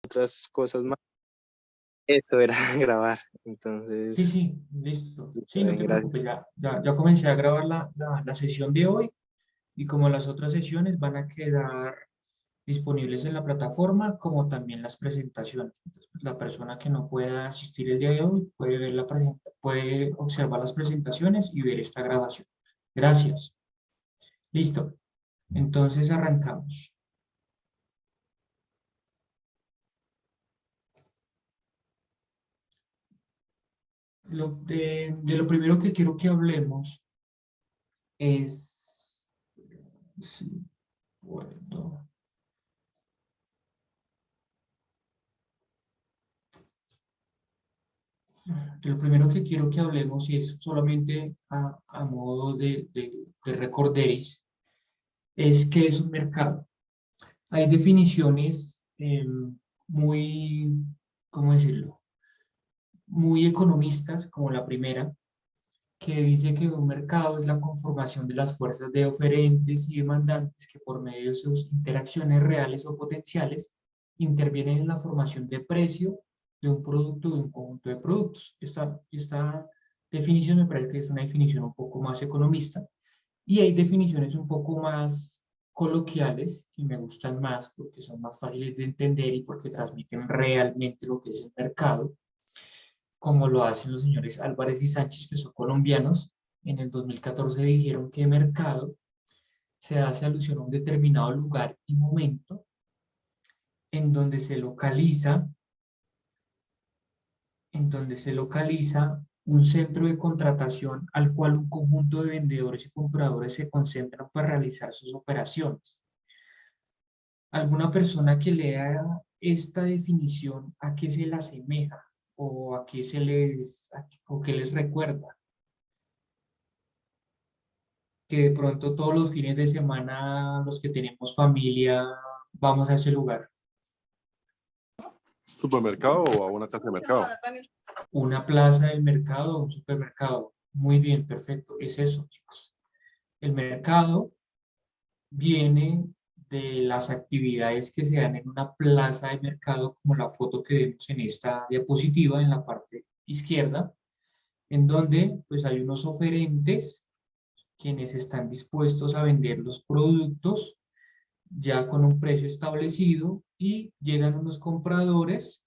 otras cosas más. Eso era grabar, Sí, entonces, sí, listo. está Sí, no bien, te preocupes, gracias. ya comencé a grabar la sesión de hoy y como las otras sesiones van a quedar disponibles en la plataforma, como también las presentaciones. Entonces, pues, la persona que no pueda asistir el día de hoy puede ver puede observar las presentaciones y ver esta grabación. Gracias. Listo. Entonces arrancamos. De lo primero que quiero que hablemos es, sí, bueno, de lo primero que quiero que hablemos y es solamente a modo de recorderis, es qué es un mercado. Hay definiciones muy, ¿cómo decirlo? Muy economistas, como la primera, que dice que un mercado es la conformación de las fuerzas de oferentes y demandantes que por medio de sus interacciones reales o potenciales intervienen en la formación de precio de un producto o de un conjunto de productos. Esta definición me parece que es una definición un poco más economista y hay definiciones un poco más coloquiales que me gustan más porque son más fáciles de entender y porque transmiten realmente lo que es el mercado, como lo hacen los señores Álvarez y Sánchez, que son colombianos. En el 2014 dijeron que mercado se hace alusión a un determinado lugar y momento en donde se localiza, un centro de contratación al cual un conjunto de vendedores y compradores se concentran para realizar sus operaciones. ¿Alguna persona que lea esta definición, a qué se la asemeja o a qué o qué les recuerda? Que de pronto todos los fines de semana, los que tenemos familia, vamos a ese lugar. ¿Supermercado o a una casa de mercado? Una plaza del mercado o un supermercado. Muy bien, perfecto. Es eso, chicos. El mercado viene de las actividades que se dan en una plaza de mercado, como la foto que vemos en esta diapositiva, en la parte izquierda, en donde pues hay unos oferentes quienes están dispuestos a vender los productos ya con un precio establecido y llegan unos compradores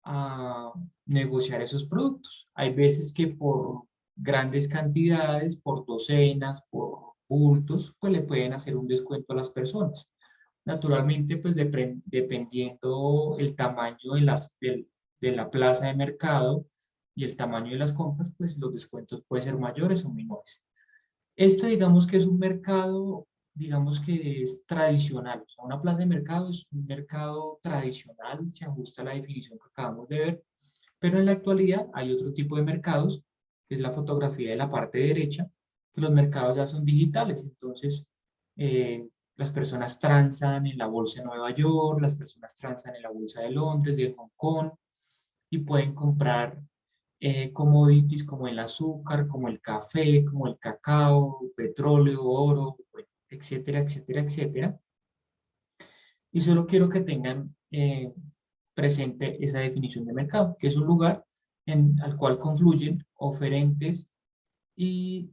a negociar esos productos. Hay veces que por grandes cantidades, por docenas, por bultos, pues le pueden hacer un descuento a las personas. Naturalmente, pues dependiendo el tamaño de la plaza de mercado y el tamaño de las compras, pues los descuentos pueden ser mayores o menores. Esto digamos que es un mercado, digamos que es tradicional. O sea, una plaza de mercado es un mercado tradicional, se ajusta a la definición que acabamos de ver, pero en la actualidad hay otro tipo de mercados, que es la fotografía de la parte derecha, que los mercados ya son digitales. Entonces, las personas transan en la bolsa de Nueva York, las personas transan en la bolsa de Londres, de Hong Kong, y pueden comprar commodities como el azúcar, como el café, como el cacao, petróleo, oro, bueno, etcétera, etcétera, etcétera. Y solo quiero que tengan presente esa definición de mercado, que es un lugar al cual confluyen oferentes y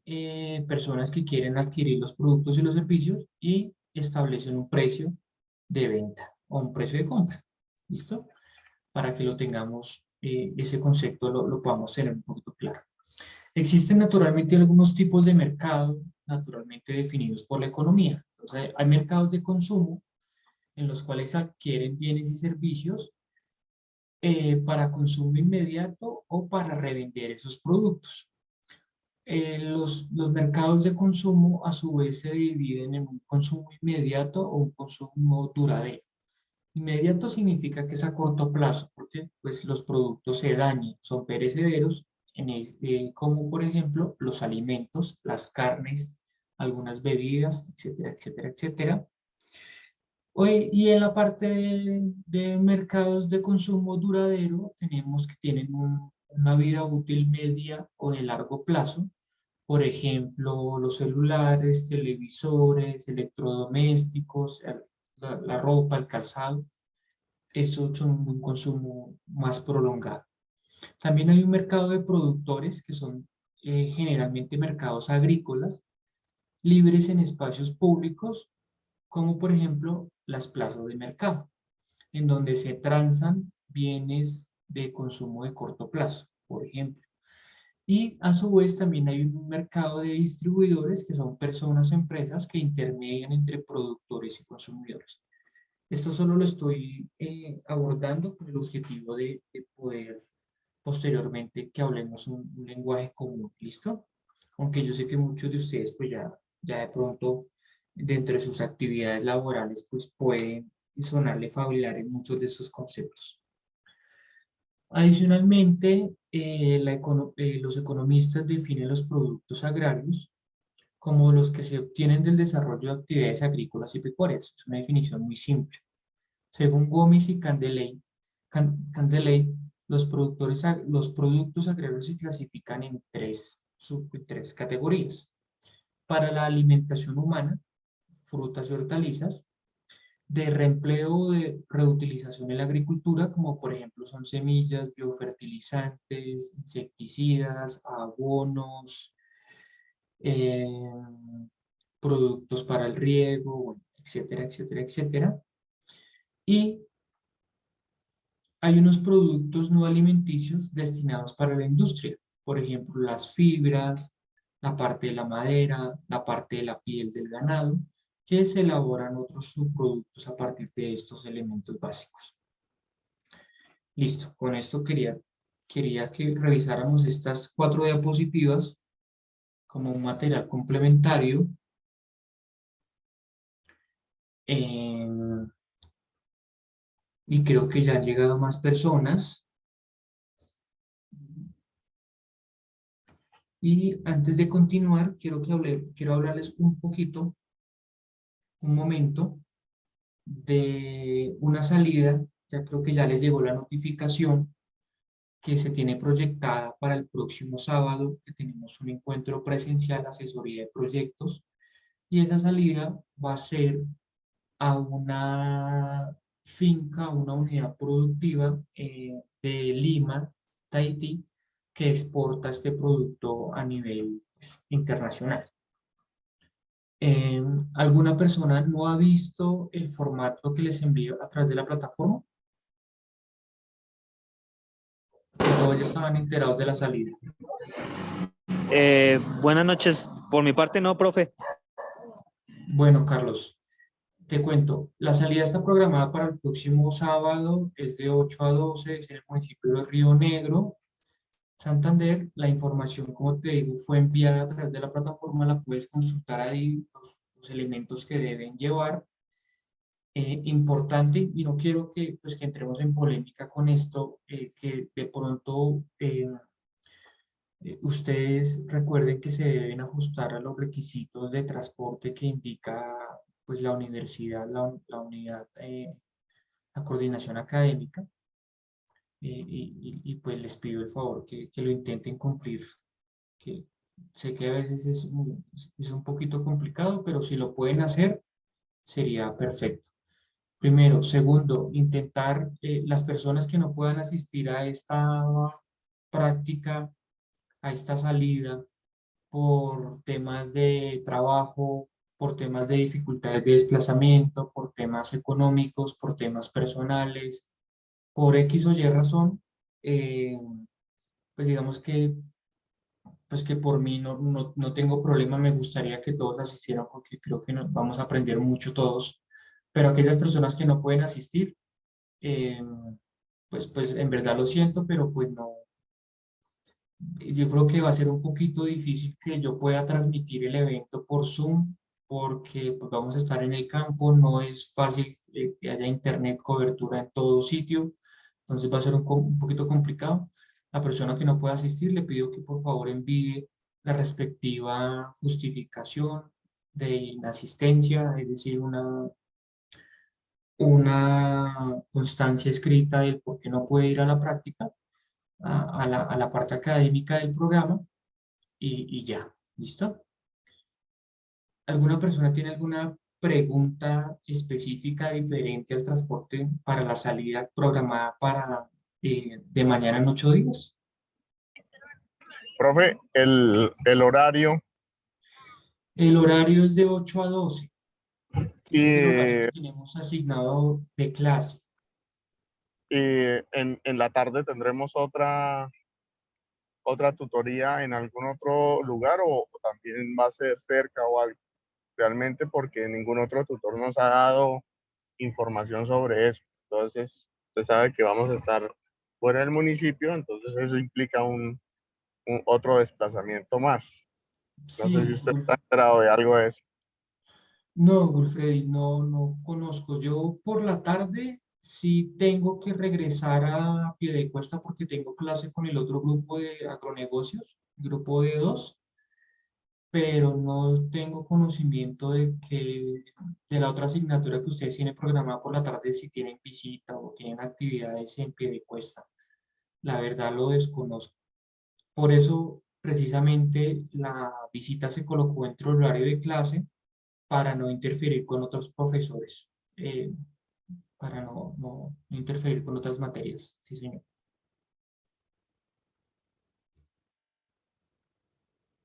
personas que quieren adquirir los productos y los servicios y establecen un precio de venta o un precio de compra. ¿Listo? Para que lo tengamos, ese concepto lo podamos tener un poquito claro. Existen naturalmente algunos tipos de mercado, naturalmente definidos por la economía. Entonces, hay mercados de consumo en los cuales se adquieren bienes y servicios para consumo inmediato o para revender esos productos. Los mercados de consumo a su vez se dividen en un consumo inmediato o un consumo duradero. Inmediato significa que es a corto plazo, porque pues, los productos se dañan, son perecederos, como por ejemplo los alimentos, las carnes, algunas bebidas, etcétera, etcétera, etcétera. Y en la parte de mercados de consumo duradero, tenemos que tienen una vida útil media o de largo plazo. Por ejemplo, los celulares, televisores, electrodomésticos, la ropa, el calzado esos son un consumo más prolongado. También hay un mercado de productores que son generalmente mercados agrícolas, libres en espacios públicos, como por ejemplo las plazas de mercado, en donde se transan bienes de consumo de corto plazo, por ejemplo. Y a su vez también hay un mercado de distribuidores que son personas o empresas que intermedian entre productores y consumidores. Esto solo lo estoy abordando con el objetivo de poder posteriormente que hablemos un lenguaje común, ¿listo? Aunque yo sé que muchos de ustedes pues ya de pronto dentro de sus actividades laborales pues pueden sonarle familiares muchos de estos conceptos. Adicionalmente, los economistas definen los productos agrarios como los que se obtienen del desarrollo de actividades agrícolas y pecuarias. Es una definición muy simple. Según Gómez y Candeley, los productos agrarios se clasifican en tres categorías. Para la alimentación humana, frutas y hortalizas, de reempleo o de reutilización en la agricultura, como por ejemplo son semillas, biofertilizantes, insecticidas, abonos, eh, productos para el riego, bueno, etcétera, etcétera, etcétera. Y hay unos productos no alimenticios destinados para la industria, por ejemplo, las fibras, la parte de la madera, la parte de la piel del ganado, que se elaboran otros subproductos a partir de estos elementos básicos. Listo, con esto quería que revisáramos estas 4 diapositivas como un material complementario. Y creo que ya han llegado más personas. Y antes de continuar, quiero hablarles un poquito, un momento, de una salida. Ya creo que ya les llegó la notificación que se tiene proyectada para el próximo sábado, que tenemos un encuentro presencial, asesoría de proyectos, y esa salida va a ser a una finca, una unidad productiva de Lima, Tahití, que exporta este producto a nivel pues, internacional. ¿Alguna persona no ha visto el formato que les envío a través de la plataforma? Todos ya estaban enterados de la salida. Buenas noches. Por mi parte, no, profe. Bueno, Carlos, te cuento. La salida está programada para el próximo sábado, es de 8 a 12, es en el municipio de Río Negro, Santander. La información, como te digo, fue enviada a través de la plataforma, la puedes consultar ahí, los elementos que deben llevar. Importante, y no quiero que, pues, que entremos en polémica con esto, que de pronto ustedes recuerden que se deben ajustar a los requisitos de transporte que indica pues, la universidad, la unidad, la coordinación académica, y pues les pido el favor que lo intenten cumplir, que sé que a veces es un poquito complicado, pero si lo pueden hacer, sería perfecto. Primero. Segundo, intentar las personas que no puedan asistir a esta práctica, a esta salida, por temas de trabajo, por temas de dificultades de desplazamiento, por temas económicos, por temas personales, por X o Y razón, eh, pues digamos pues que por mí no tengo problema, me gustaría que todos asistieran porque creo que nos vamos a aprender mucho todos, pero aquellas personas que no pueden asistir, eh, pues en verdad lo siento, pero pues no, yo creo que va a ser un poquito difícil que yo pueda transmitir el evento por Zoom, porque pues, vamos a estar en el campo, no es fácil que haya internet, cobertura en todo sitio, entonces va a ser un poquito complicado. La persona que no pueda asistir, le pido que por favor envíe la respectiva justificación de inasistencia, es decir, una constancia escrita del por qué no puede ir a la práctica, a la parte académica del programa, y ya, ¿listo? ¿Alguna persona tiene alguna pregunta específica diferente al transporte para la salida programada para de mañana en 8 días? Profe, el horario El horario es de 8 a 12, que es el horario y, que tenemos asignado de clase. y en la tarde tendremos otra tutoría en algún otro lugar o también va a ser cerca o algo. Realmente porque ningún otro tutor nos ha dado información sobre eso. Entonces, usted sabe que vamos a estar fuera del municipio, entonces eso implica un otro desplazamiento más. No sé si Sí, usted está enterado de algo de eso. no, Wilfredi, no conozco. Yo por la tarde sí tengo que regresar a Piedecuesta porque tengo clase con el otro grupo de agronegocios, grupo de 2, pero no tengo conocimiento de la otra asignatura que ustedes tienen programada por la tarde, si tienen visita o tienen actividades en Piedecuesta. La verdad lo desconozco. Por eso, precisamente, la visita se colocó dentro del horario de clase para no interferir con otros profesores, para no interferir con otras materias. Sí, señor.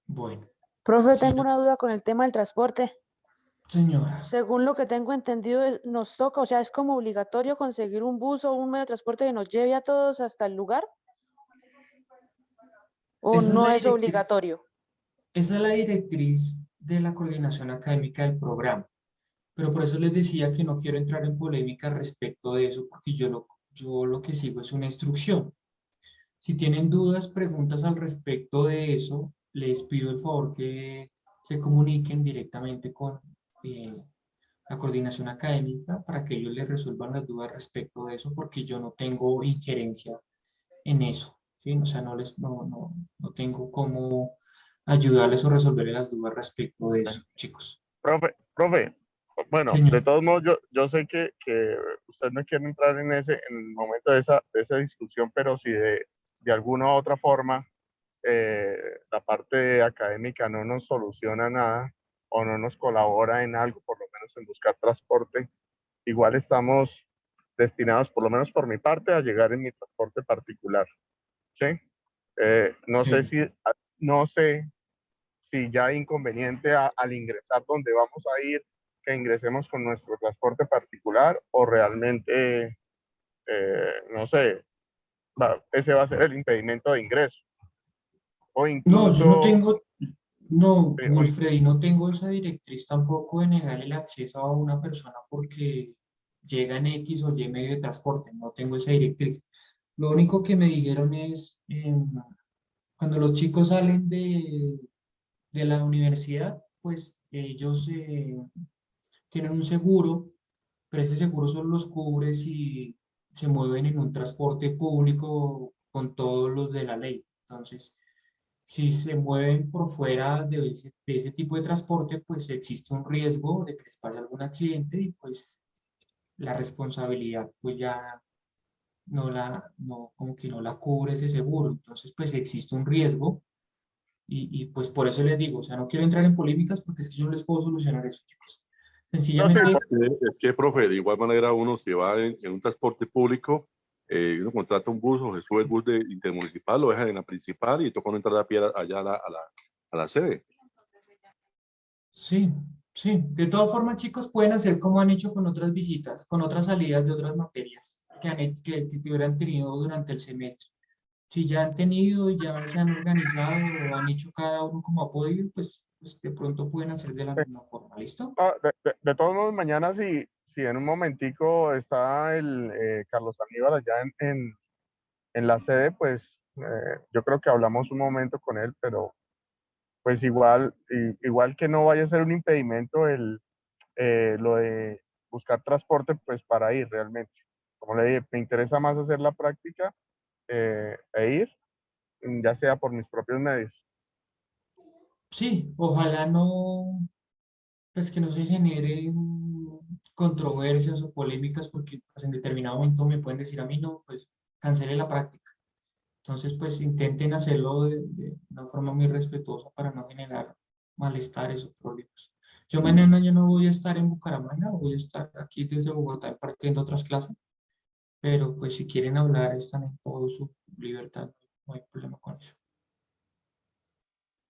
Bueno, Profe, sí, tengo una duda con el tema del transporte. señora. Según lo que tengo entendido, nos toca, o sea, es como obligatorio conseguir un bus o un medio de transporte que nos lleve a todos hasta el lugar, o Esa es no la es directriz, obligatorio. esa es la directriz de la coordinación académica del programa. Pero por eso les decía que no quiero entrar en polémica respecto de eso, porque yo lo que sigo es una instrucción. Si tienen dudas, preguntas al respecto de eso, les pido el favor que se comuniquen directamente con la coordinación académica para que ellos les resuelvan las dudas respecto de eso, porque yo no tengo injerencia en eso, ¿sí? O sea, no tengo cómo ayudarles o resolverles las dudas respecto de eso, chicos. Profe, bueno, Señor. de todos modos, yo sé que usted no quiere entrar en el momento de esa discusión, pero si de alguna u otra forma la parte académica no nos soluciona nada o no nos colabora en algo, por lo menos en buscar transporte, igual estamos destinados, por lo menos por mi parte, a llegar en mi transporte particular, ¿sí? No sé Sí. si, no sé si ya hay inconveniente al ingresar donde vamos a ir, que ingresemos con nuestro transporte particular o realmente, no sé, ese va a ser el impedimento de ingreso. O No, yo no incluso, tengo, no, o Wilfredi, no tengo esa directriz tampoco de negar el acceso a una persona porque llega en X o Y medio de transporte, no tengo esa directriz. Lo único que me dijeron es, cuando los chicos salen de la universidad, pues ellos tienen un seguro, pero ese seguro solo los cubre si se mueven en un transporte público con todos los de la ley. Entonces, si se mueven por fuera de ese tipo de transporte, pues existe un riesgo de que les pase algún accidente y pues la responsabilidad pues ya como que no la cubre ese seguro. Entonces, pues existe un riesgo y pues por eso les digo, o sea, no quiero entrar en polémicas porque es que yo no les puedo solucionar eso, chicos. no sé, Sencillamente, Es que, profe, de igual manera uno se va en un transporte público, uno contrata un bus o se sube el bus de intermunicipal, lo deja en la principal y toca no entrar a pie allá a la sede. sí, sí. De todas formas, chicos, pueden hacer como han hecho con otras visitas, con otras salidas de otras materias que hubieran tenido durante el semestre. Si ya han tenido y ya se han organizado o han hecho cada uno como ha podido, pues de pronto pueden hacer de la misma forma, ¿listo? de todos modos, mañana si en un momentico está el Carlos Aníbal allá en la sede, pues yo creo que hablamos un momento con él, pero pues igual que no vaya a ser un impedimento lo de buscar transporte, pues para ir realmente. Como le dije, me interesa más hacer la práctica e ir, ya sea por mis propios medios. Sí, ojalá no, pues que no se generen controversias o polémicas porque pues, en determinado momento me pueden decir a mí no, pues cancele la práctica. Entonces, pues intenten hacerlo de una forma muy respetuosa para no generar malestares o problemas. Yo mañana ya no voy a estar en Bucaramanga, voy a estar aquí desde Bogotá impartiendo otras clases, pero pues si quieren hablar están en todo su libertad, no hay problema con eso.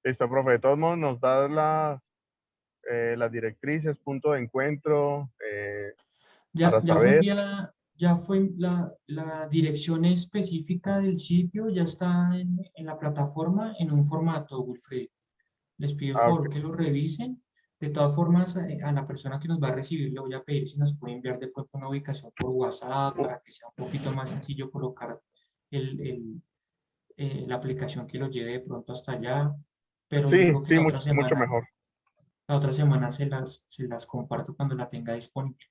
Listo, profe. De todos modos, nos da las directrices, punto de encuentro, para Ya fue saber. enviada, ya fue la dirección específica del sitio, ya está en la plataforma en un formato, Wilfred. Les pido el Ah, favor ok. que lo revisen. De todas formas, a la persona que nos va a recibir le voy a pedir si nos puede enviar de pronto una ubicación por WhatsApp para que sea un poquito más sencillo colocar la aplicación que lo lleve de pronto hasta allá. Pero yo Sí, creo que sí, mucho mejor. la otra semana se las comparto cuando la tenga disponible.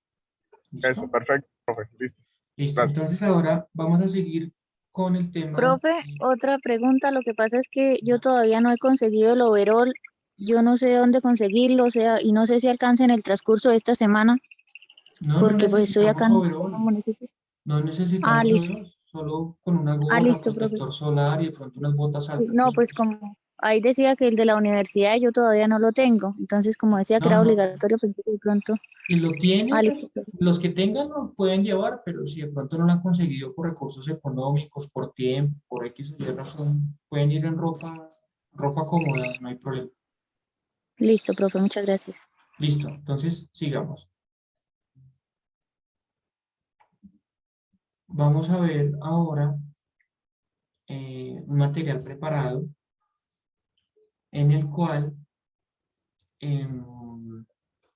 Eso, ¿Listo? perfecto, profe. Listo. Listo. Gracias. Entonces ahora vamos a seguir con el tema. Profe, otra pregunta. Lo que pasa es que yo todavía no he conseguido el overall. Yo no sé dónde conseguirlo, o sea, y no sé si alcance en el transcurso de esta semana, No porque pues estoy necesitamos acá en un overall. municipio. No Ah, necesitamos listo. overall. Solo con una Ah, gorra, listo, profe. protector solar y de pronto unas botas altas. No, Eso pues pues. como ahí decía que el de la universidad yo todavía no lo tengo. Entonces, como decía que No, era no. obligatorio, pues de pronto. Si lo Ah, tienen, listo, profe. los que tengan lo pueden llevar, pero si de pronto no lo han conseguido por recursos económicos, por tiempo, por X o Y razón, pueden ir en ropa cómoda, no hay problema. Listo, profe, muchas gracias. Listo, entonces sigamos. Vamos a ver ahora un material preparado en el cual em,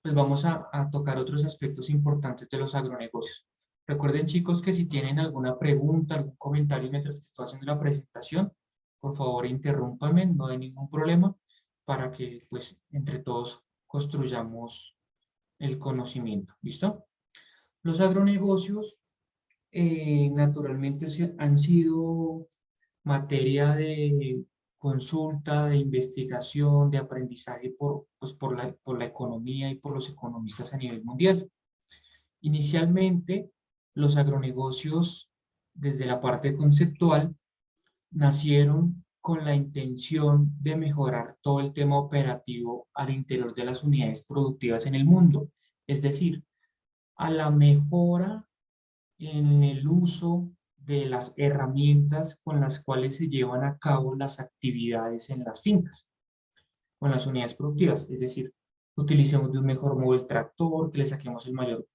pues vamos a tocar otros aspectos importantes de los agronegocios. Recuerden, chicos, que si tienen alguna pregunta, algún comentario mientras que estoy haciendo la presentación, por favor interrúmpame, no hay ningún problema, para que pues entre todos construyamos el conocimiento. ¿Listo? Los agronegocios naturalmente han sido materia de consulta, de investigación, de aprendizaje por la economía y por los economistas a nivel mundial. Inicialmente, los agronegocios, desde la parte conceptual, nacieron con la intención de mejorar todo el tema operativo al interior de las unidades productivas en el mundo, es decir, a la mejora en el uso de las herramientas con las cuales se llevan a cabo las actividades en las fincas, con las unidades productivas, es decir, utilicemos de un mejor modo el tractor, que le saquemos el mayor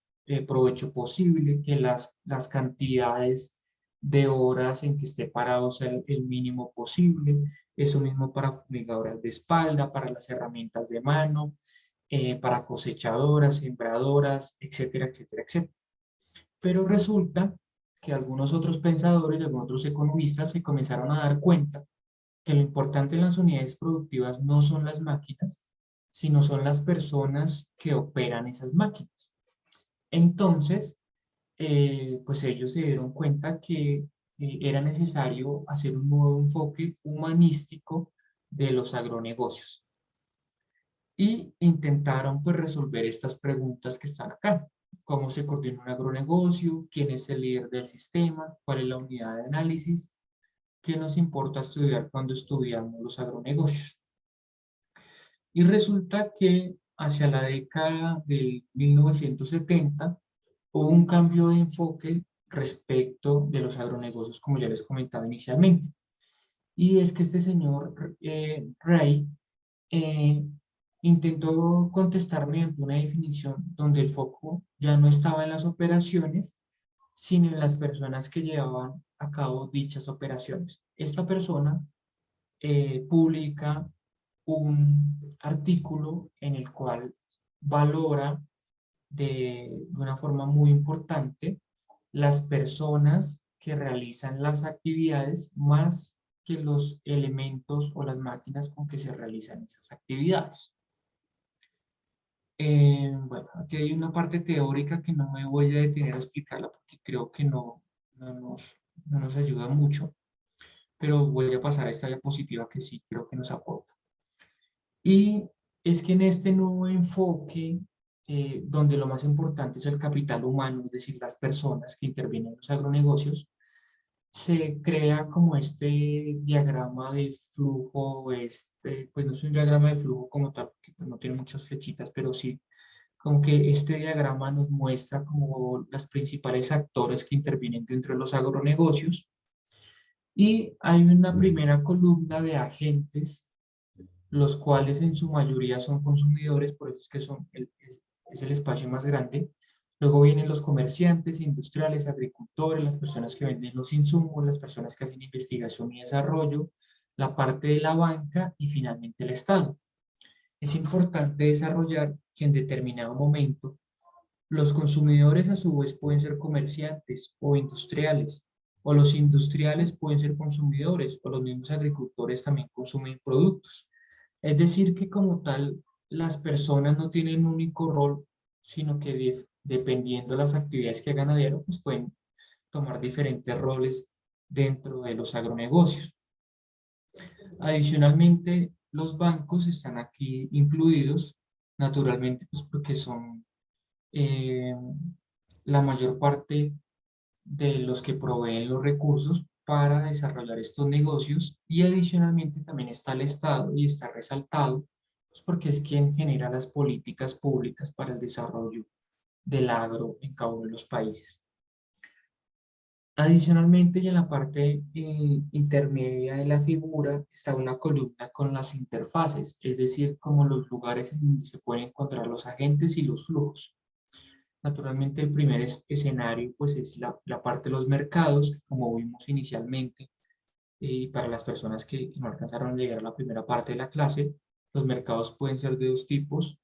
provecho posible, que las cantidades de horas en que esté parado sea el mínimo posible, eso mismo para fumigadoras de espalda, para las herramientas de mano, para cosechadoras, sembradoras, etcétera, etcétera, etcétera. Pero resulta que algunos otros pensadores y algunos otros economistas se comenzaron a dar cuenta que lo importante en las unidades productivas no son las máquinas, sino son las personas que operan esas máquinas. Entonces, pues ellos se dieron cuenta que era necesario hacer un nuevo enfoque humanístico de los agronegocios. Y intentaron pues resolver estas preguntas que están acá. ¿Cómo se coordina un agronegocio? ¿Quién es el líder del sistema? ¿Cuál es la unidad de análisis? ¿Qué nos importa estudiar cuando estudiamos los agronegocios? Y resulta que hacia la década del 1970 hubo un cambio de enfoque respecto de los agronegocios, como ya les comentaba inicialmente. Y es que este señor Ray intentó contestar mediante una definición donde el foco ya no estaba en las operaciones, sino en las personas que llevaban a cabo dichas operaciones. Esta persona publica un artículo en el cual valora de una forma muy importante las personas que realizan las actividades más que los elementos o las máquinas con que se realizan esas actividades. Bueno, aquí hay una parte teórica que no me voy a detener a explicarla porque creo que no nos ayuda mucho, pero voy a pasar a esta diapositiva que sí creo que nos aporta. Y es que en este nuevo enfoque, donde lo más importante es el capital humano, es decir, las personas que intervienen en los agronegocios, se crea como este diagrama de flujo, pues no es un diagrama de flujo como tal, porque pues, no tiene muchas flechitas, pero sí como que este diagrama nos muestra como los principales actores que intervienen dentro de los agronegocios. Y hay una primera columna de agentes, los cuales en su mayoría son consumidores, por eso es que es el espacio más grande. Luego vienen los comerciantes, industriales, agricultores, las personas que venden los insumos, las personas que hacen investigación y desarrollo, la parte de la banca y finalmente el Estado. Es importante desarrollar que en determinado momento los consumidores a su vez pueden ser comerciantes o industriales, o los industriales pueden ser consumidores, o los mismos agricultores también consumen productos. Es decir, que como tal, las personas no tienen un único rol, sino que dependiendo de las actividades que hagan a diario, pues pueden tomar diferentes roles dentro de los agronegocios. Adicionalmente, los bancos están aquí incluidos, naturalmente, pues porque son eh, la mayor parte de los que proveen los recursos para desarrollar estos negocios, y adicionalmente también está el Estado y está resaltado pues porque es quien genera las políticas públicas para el desarrollo del agro en cada uno de los países. Adicionalmente, y en la parte intermedia de la figura está una columna con las interfaces, es decir, como los lugares en donde se pueden encontrar los agentes y los flujos. Naturalmente, el primer escenario pues, es la parte de los mercados, que como vimos inicialmente, y para las personas que no alcanzaron a llegar a la primera parte de la clase, los mercados pueden ser de dos tipos: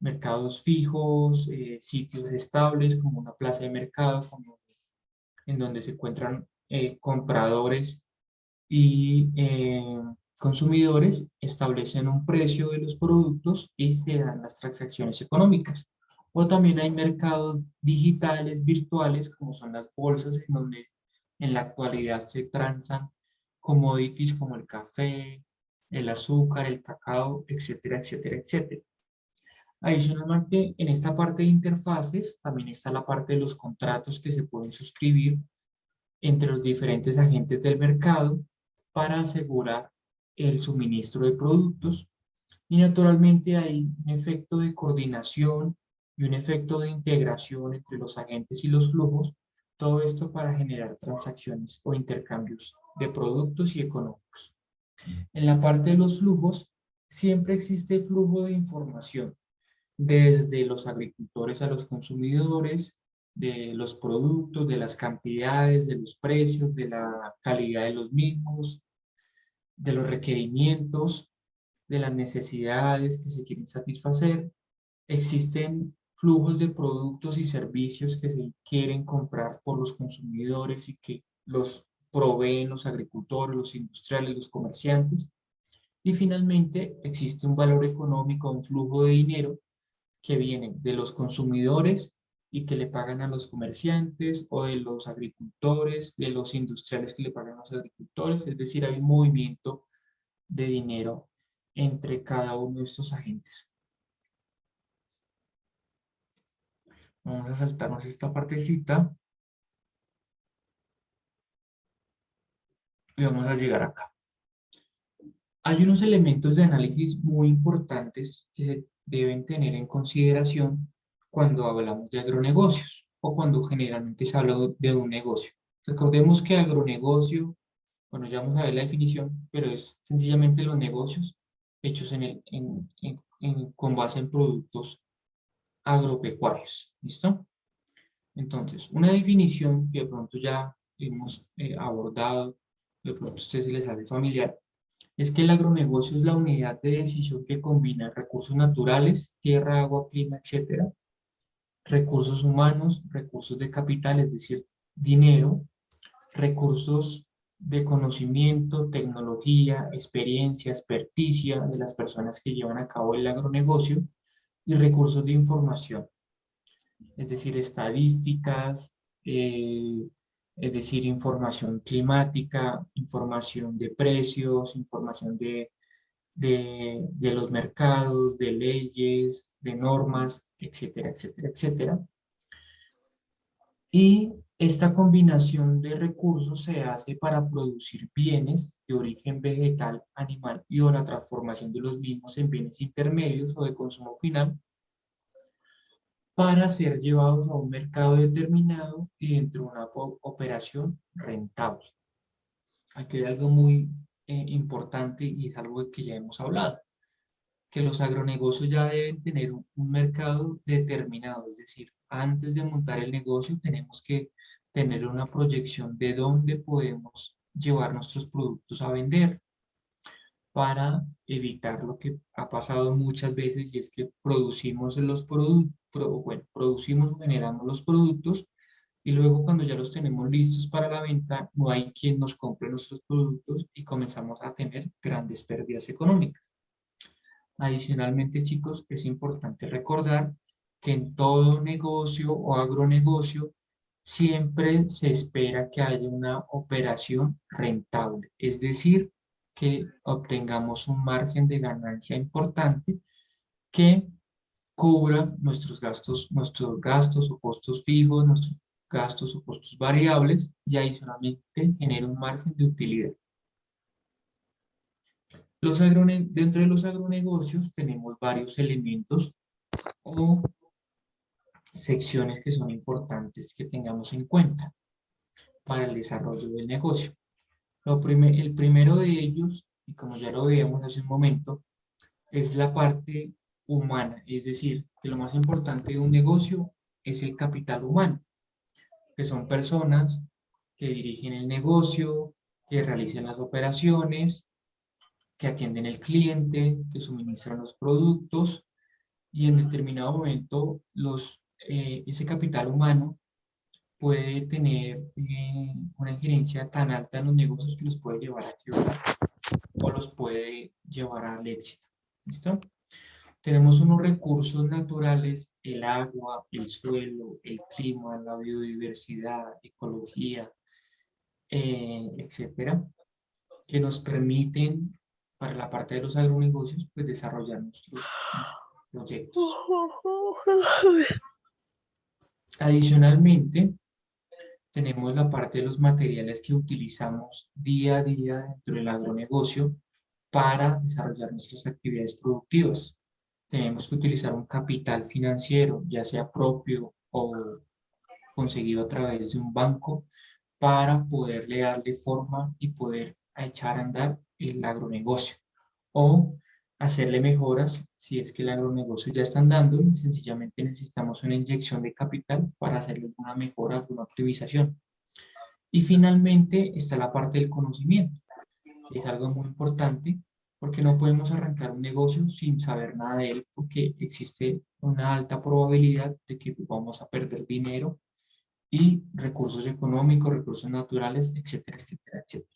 mercados fijos, sitios estables, como una plaza de mercado, en donde se encuentran compradores y consumidores, establecen un precio de los productos y se dan las transacciones económicas. O también hay mercados digitales, virtuales, como son las bolsas, en donde en la actualidad se transan commodities como el café, el azúcar, el cacao, etcétera, etcétera, etcétera. Adicionalmente, en esta parte de interfaces también está la parte de los contratos que se pueden suscribir entre los diferentes agentes del mercado para asegurar el suministro de productos, y naturalmente hay un efecto de coordinación y un efecto de integración entre los agentes y los flujos, todo esto para generar transacciones o intercambios de productos y económicos. En la parte de los flujos, siempre existe flujo de información, desde los agricultores a los consumidores, de los productos, de las cantidades, de los precios, de la calidad de los mismos, de los requerimientos, de las necesidades que se quieren satisfacer. Existen flujos de productos y servicios que se quieren comprar por los consumidores y que los proveen los agricultores, los industriales, los comerciantes. Y finalmente existe un valor económico, un flujo de dinero que vienen de los consumidores y que le pagan a los comerciantes, o de los agricultores, de los industriales que le pagan a los agricultores. Es decir, hay un movimiento de dinero entre cada uno de estos agentes. Vamos a saltarnos esta partecita y vamos a llegar acá. Hay unos elementos de análisis muy importantes que se deben tener en consideración cuando hablamos de agronegocios o cuando generalmente se habla de un negocio. Recordemos que agronegocio, bueno, ya vamos a ver la definición, pero es sencillamente los negocios hechos con base en productos agropecuarios. ¿Listo? Entonces, una definición que de pronto ya hemos abordado, de pronto a ustedes se les hace familiar, es que el agronegocio es la unidad de decisión que combina recursos naturales, tierra, agua, clima, etcétera, recursos humanos, recursos de capital, es decir, dinero, recursos de conocimiento, tecnología, experiencia, experticia de las personas que llevan a cabo el agronegocio, y recursos de información, es decir, estadísticas, es decir, información climática, información de precios, información de los mercados, de leyes, de normas, etcétera, etcétera, etcétera. Y Esta combinación de recursos se hace para producir bienes de origen vegetal, animal y o la transformación de los mismos en bienes intermedios o de consumo final para ser llevados a un mercado determinado y dentro de una operación rentable. Aquí hay algo muy importante y es algo que ya hemos hablado, que los agronegocios ya deben tener un mercado determinado, es decir, antes de montar el negocio tenemos que tener una proyección de dónde podemos llevar nuestros productos a vender para evitar lo que ha pasado muchas veces y es que producimos los productos, producimos o generamos los productos y luego cuando ya los tenemos listos para la venta no hay quien nos compre nuestros productos y comenzamos a tener grandes pérdidas económicas. Adicionalmente, chicos, es importante recordar que en todo negocio o agronegocio siempre se espera que haya una operación rentable, es decir, que obtengamos un margen de ganancia importante que cubra nuestros gastos o costos fijos, nuestros gastos o costos variables y adicionalmente genere un margen de utilidad. Dentro de los agronegocios tenemos varios elementos o secciones que son importantes que tengamos en cuenta para el desarrollo del negocio. El primero de ellos, y como ya lo veíamos hace un momento, es la parte humana, es decir, que lo más importante de un negocio es el capital humano, que son personas que dirigen el negocio, que realizan las operaciones, que atienden el cliente, que suministran los productos y en determinado momento ese capital humano puede tener una injerencia tan alta en los negocios que los puede llevar a quebrar o los puede llevar al éxito. ¿Listo? Tenemos unos recursos naturales, el agua, el suelo, el clima, la biodiversidad, ecología, etcétera, que nos permiten, para la parte de los agronegocios, pues desarrollar nuestros proyectos. Adicionalmente, tenemos la parte de los materiales que utilizamos día a día dentro del agronegocio para desarrollar nuestras actividades productivas. Tenemos que utilizar un capital financiero, ya sea propio o conseguido a través de un banco, para poderle darle forma y poder echar a andar el agronegocio o hacerle mejoras si es que el agronegocio ya está andando y sencillamente necesitamos una inyección de capital para hacerle una mejora, alguna optimización. Y finalmente está la parte del conocimiento. Es algo muy importante porque no podemos arrancar un negocio sin saber nada de él porque existe una alta probabilidad de que vamos a perder dinero y recursos económicos, recursos naturales, etcétera, etcétera, etcétera.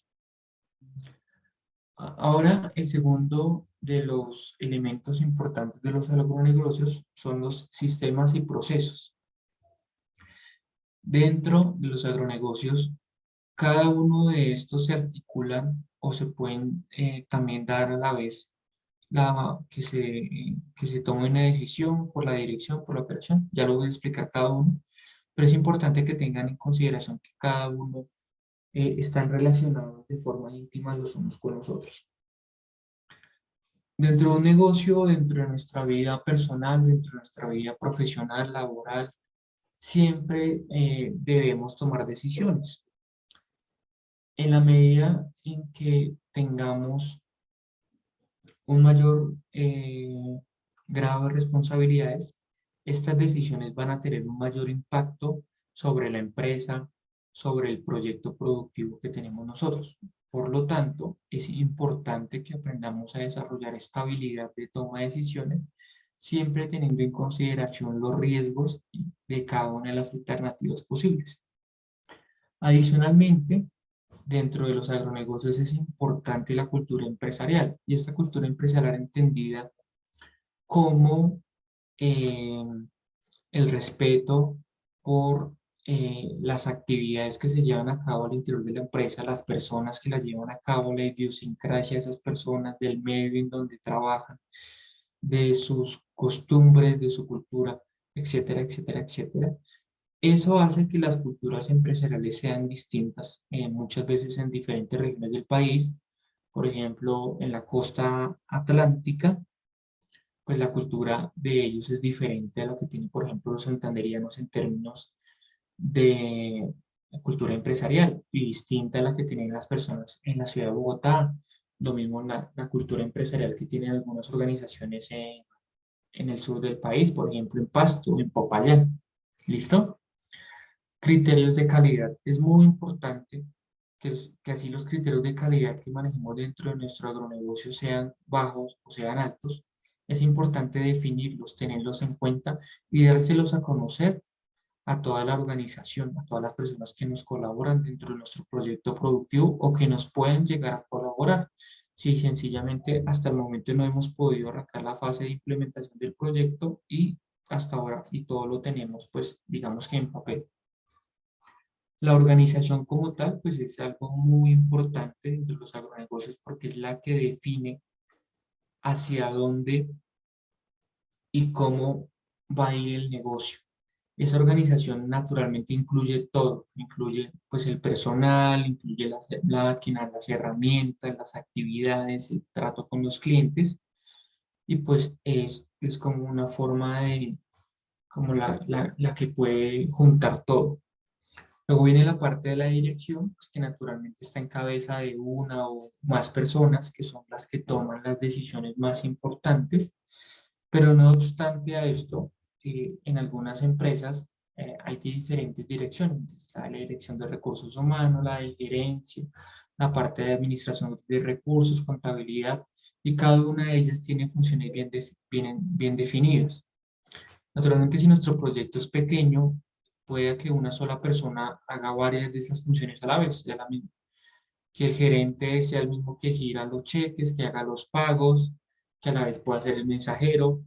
Ahora, el segundo de los elementos importantes de los agronegocios son los sistemas y procesos. Dentro de los agronegocios, cada uno de estos se articulan o se pueden también dar a la vez que se tome una decisión por la dirección, por la operación. Ya lo voy a explicar cada uno, pero es importante que tengan en consideración que cada uno están relacionados de forma íntima los unos con los otros. Dentro de un negocio, dentro de nuestra vida personal, dentro de nuestra vida profesional, laboral, siempre debemos tomar decisiones. En la medida en que tengamos un mayor grado de responsabilidades, estas decisiones van a tener un mayor impacto sobre la empresa, sobre el proyecto productivo que tenemos nosotros. Por lo tanto, es importante que aprendamos a desarrollar esta habilidad de toma de decisiones, siempre teniendo en consideración los riesgos de cada una de las alternativas posibles. Adicionalmente, dentro de los agronegocios es importante la cultura empresarial, y esta cultura empresarial entendida como el respeto por las actividades que se llevan a cabo al interior de la empresa, las personas que las llevan a cabo, la idiosincrasia de esas personas, del medio en donde trabajan, de sus costumbres, de su cultura, etcétera, etcétera, etcétera. Eso hace que las culturas empresariales sean distintas muchas veces en diferentes regiones del país. Por ejemplo, en la costa atlántica, pues la cultura de ellos es diferente a la que tienen, por ejemplo, los santanderianos en términos de cultura empresarial y distinta a la que tienen las personas en la ciudad de Bogotá. Lo mismo la cultura empresarial que tienen algunas organizaciones en el sur del país, por ejemplo, en Pasto, en Popayán. ¿Listo? Criterios de calidad. Es muy importante que así los criterios de calidad que manejemos dentro de nuestro agronegocio sean bajos o sean altos. Es importante definirlos, tenerlos en cuenta y dárselos a conocer a toda la organización, a todas las personas que nos colaboran dentro de nuestro proyecto productivo o que nos pueden llegar a colaborar. Si sencillamente hasta el momento no hemos podido arrancar la fase de implementación del proyecto y hasta ahora y todo lo tenemos pues digamos que en papel. La organización como tal pues es algo muy importante dentro de los agronegocios porque es la que define hacia dónde y cómo va a ir el negocio. Esa organización naturalmente incluye todo, incluye pues el personal, incluye las máquinas, las herramientas, las actividades, el trato con los clientes y pues es como una forma de, como la que puede juntar todo. Luego viene la parte de la dirección, pues que naturalmente está en cabeza de una o más personas que son las que toman las decisiones más importantes, pero no obstante a esto, en algunas empresas hay diferentes direcciones. Está la dirección de recursos humanos, la de gerencia, la parte de administración de recursos, contabilidad, y cada una de ellas tiene funciones bien definidas. Naturalmente, si nuestro proyecto es pequeño, puede que una sola persona haga varias de esas funciones a la vez, que el gerente sea el mismo que gira los cheques, que haga los pagos, que a la vez pueda ser el mensajero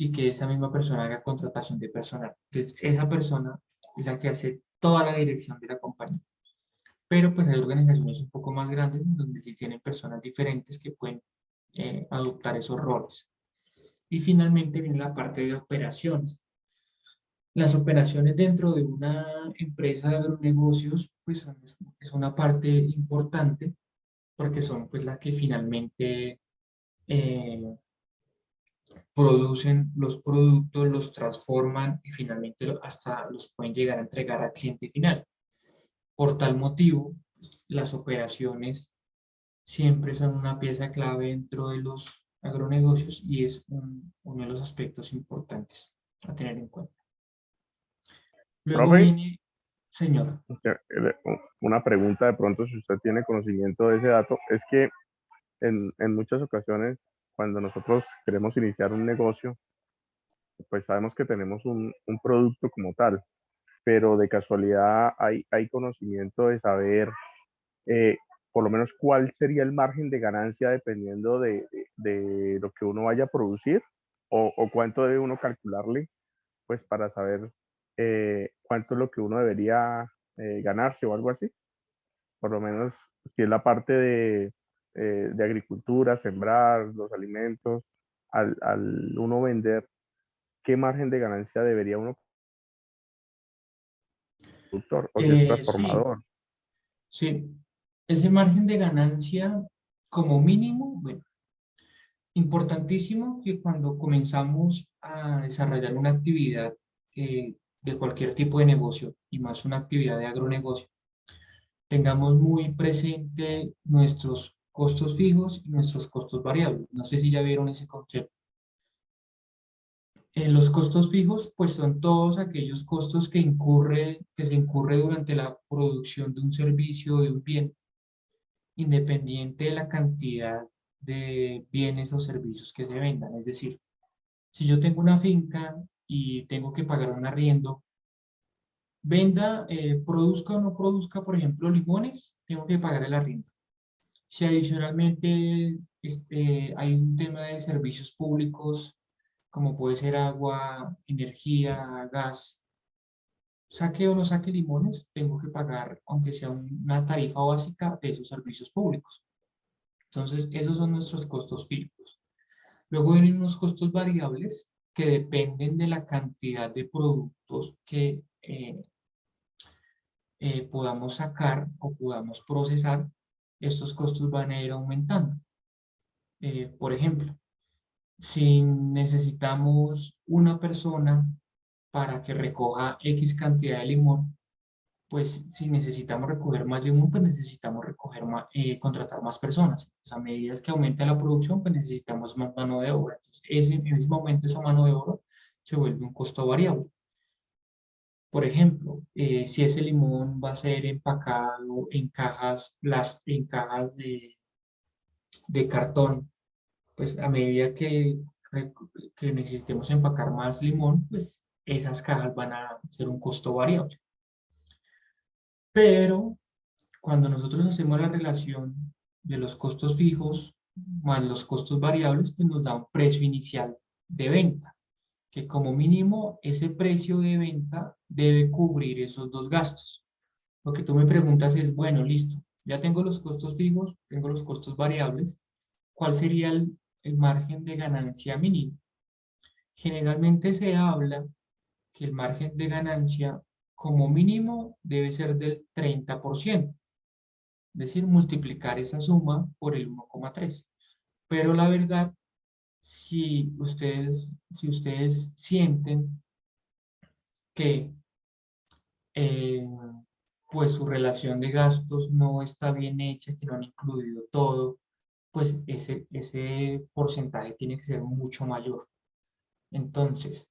y que esa misma persona haga contratación de personal. Entonces, esa persona es la que hace toda la dirección de la compañía. Pero pues hay organizaciones un poco más grandes donde sí tienen personas diferentes que pueden adoptar esos roles. Y finalmente viene la parte de operaciones. Las operaciones dentro de una empresa de agronegocios pues es una parte importante porque son pues las que finalmente producen los productos, los transforman y finalmente hasta los pueden llegar a entregar al cliente final. Por tal motivo, pues, las operaciones siempre son una pieza clave dentro de los agronegocios y es uno de los aspectos importantes a tener en cuenta. Luego Profe, viene, señor. una pregunta de pronto, si usted tiene conocimiento de ese dato, es que en muchas ocasiones, cuando nosotros queremos iniciar un negocio, pues sabemos que tenemos un producto como tal, pero de casualidad hay conocimiento de saber eh, por lo menos cuál sería el margen de ganancia dependiendo de lo que uno vaya a producir o cuánto debe uno calcularle, pues para saber cuánto es lo que uno debería ganarse o algo así. Por lo menos si es la parte de agricultura, sembrar los alimentos, al uno vender, ¿qué margen de ganancia debería uno productor o si es Sí, transformador? sí. Ese margen de ganancia como mínimo, bueno, importantísimo que cuando comenzamos a desarrollar una actividad de cualquier tipo de negocio y más una actividad de agronegocio, tengamos muy presente nuestros costos fijos y nuestros costos variables. No sé si ya vieron ese concepto. Los costos fijos, pues son todos aquellos costos que se incurre durante la producción de un servicio o de un bien, independiente de la cantidad de bienes o servicios que se vendan. Es decir, si yo tengo una finca y tengo que pagar un arriendo, produzca o no produzca, por ejemplo, limones, tengo que pagar el arriendo. Si adicionalmente hay un tema de servicios públicos, como puede ser agua, energía, gas, saque o no saque limones, tengo que pagar, aunque sea una tarifa básica de esos servicios públicos. Entonces, esos son nuestros costos fijos. Luego vienen unos costos variables que dependen de la cantidad de productos que podamos sacar o podamos procesar, estos costos van a ir aumentando. Por ejemplo, si necesitamos una persona para que recoja X cantidad de limón, pues si necesitamos recoger más limón, pues necesitamos contratar más personas. Pues a medida que aumente la producción, pues necesitamos más mano de obra. Entonces, en ese momento esa mano de obra se vuelve un costo variable. Por ejemplo, si ese limón va a ser empacado en cajas, de cartón, pues a medida que necesitemos empacar más limón, pues esas cajas van a ser un costo variable. Pero cuando nosotros hacemos la relación de los costos fijos más los costos variables, pues nos da un precio inicial de venta, que como mínimo ese precio de venta debe cubrir esos dos gastos. Lo que tú me preguntas es, bueno, listo, ya tengo los costos fijos, tengo los costos variables, ¿cuál sería el margen de ganancia mínimo? Generalmente se habla que el margen de ganancia como mínimo debe ser del 30%, es decir, multiplicar esa suma por el 1,3. Pero la verdad, si ustedes sienten que pues su relación de gastos no está bien hecha, que no han incluido todo, pues ese porcentaje tiene que ser mucho mayor. Entonces,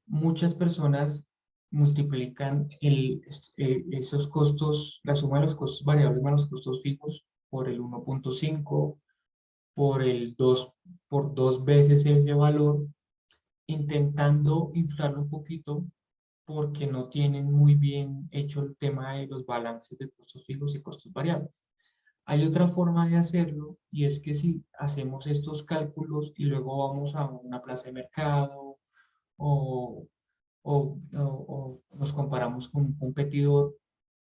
muchas personas multiplican esos costos, la suma de los costos variables más los costos fijos por el 1,5, por 2 veces ese valor, intentando inflarlo un poquito porque no tienen muy bien hecho el tema de los balances de costos fijos y costos variables. Hay otra forma de hacerlo, y es que si hacemos estos cálculos y luego vamos a una plaza de mercado o nos comparamos con un competidor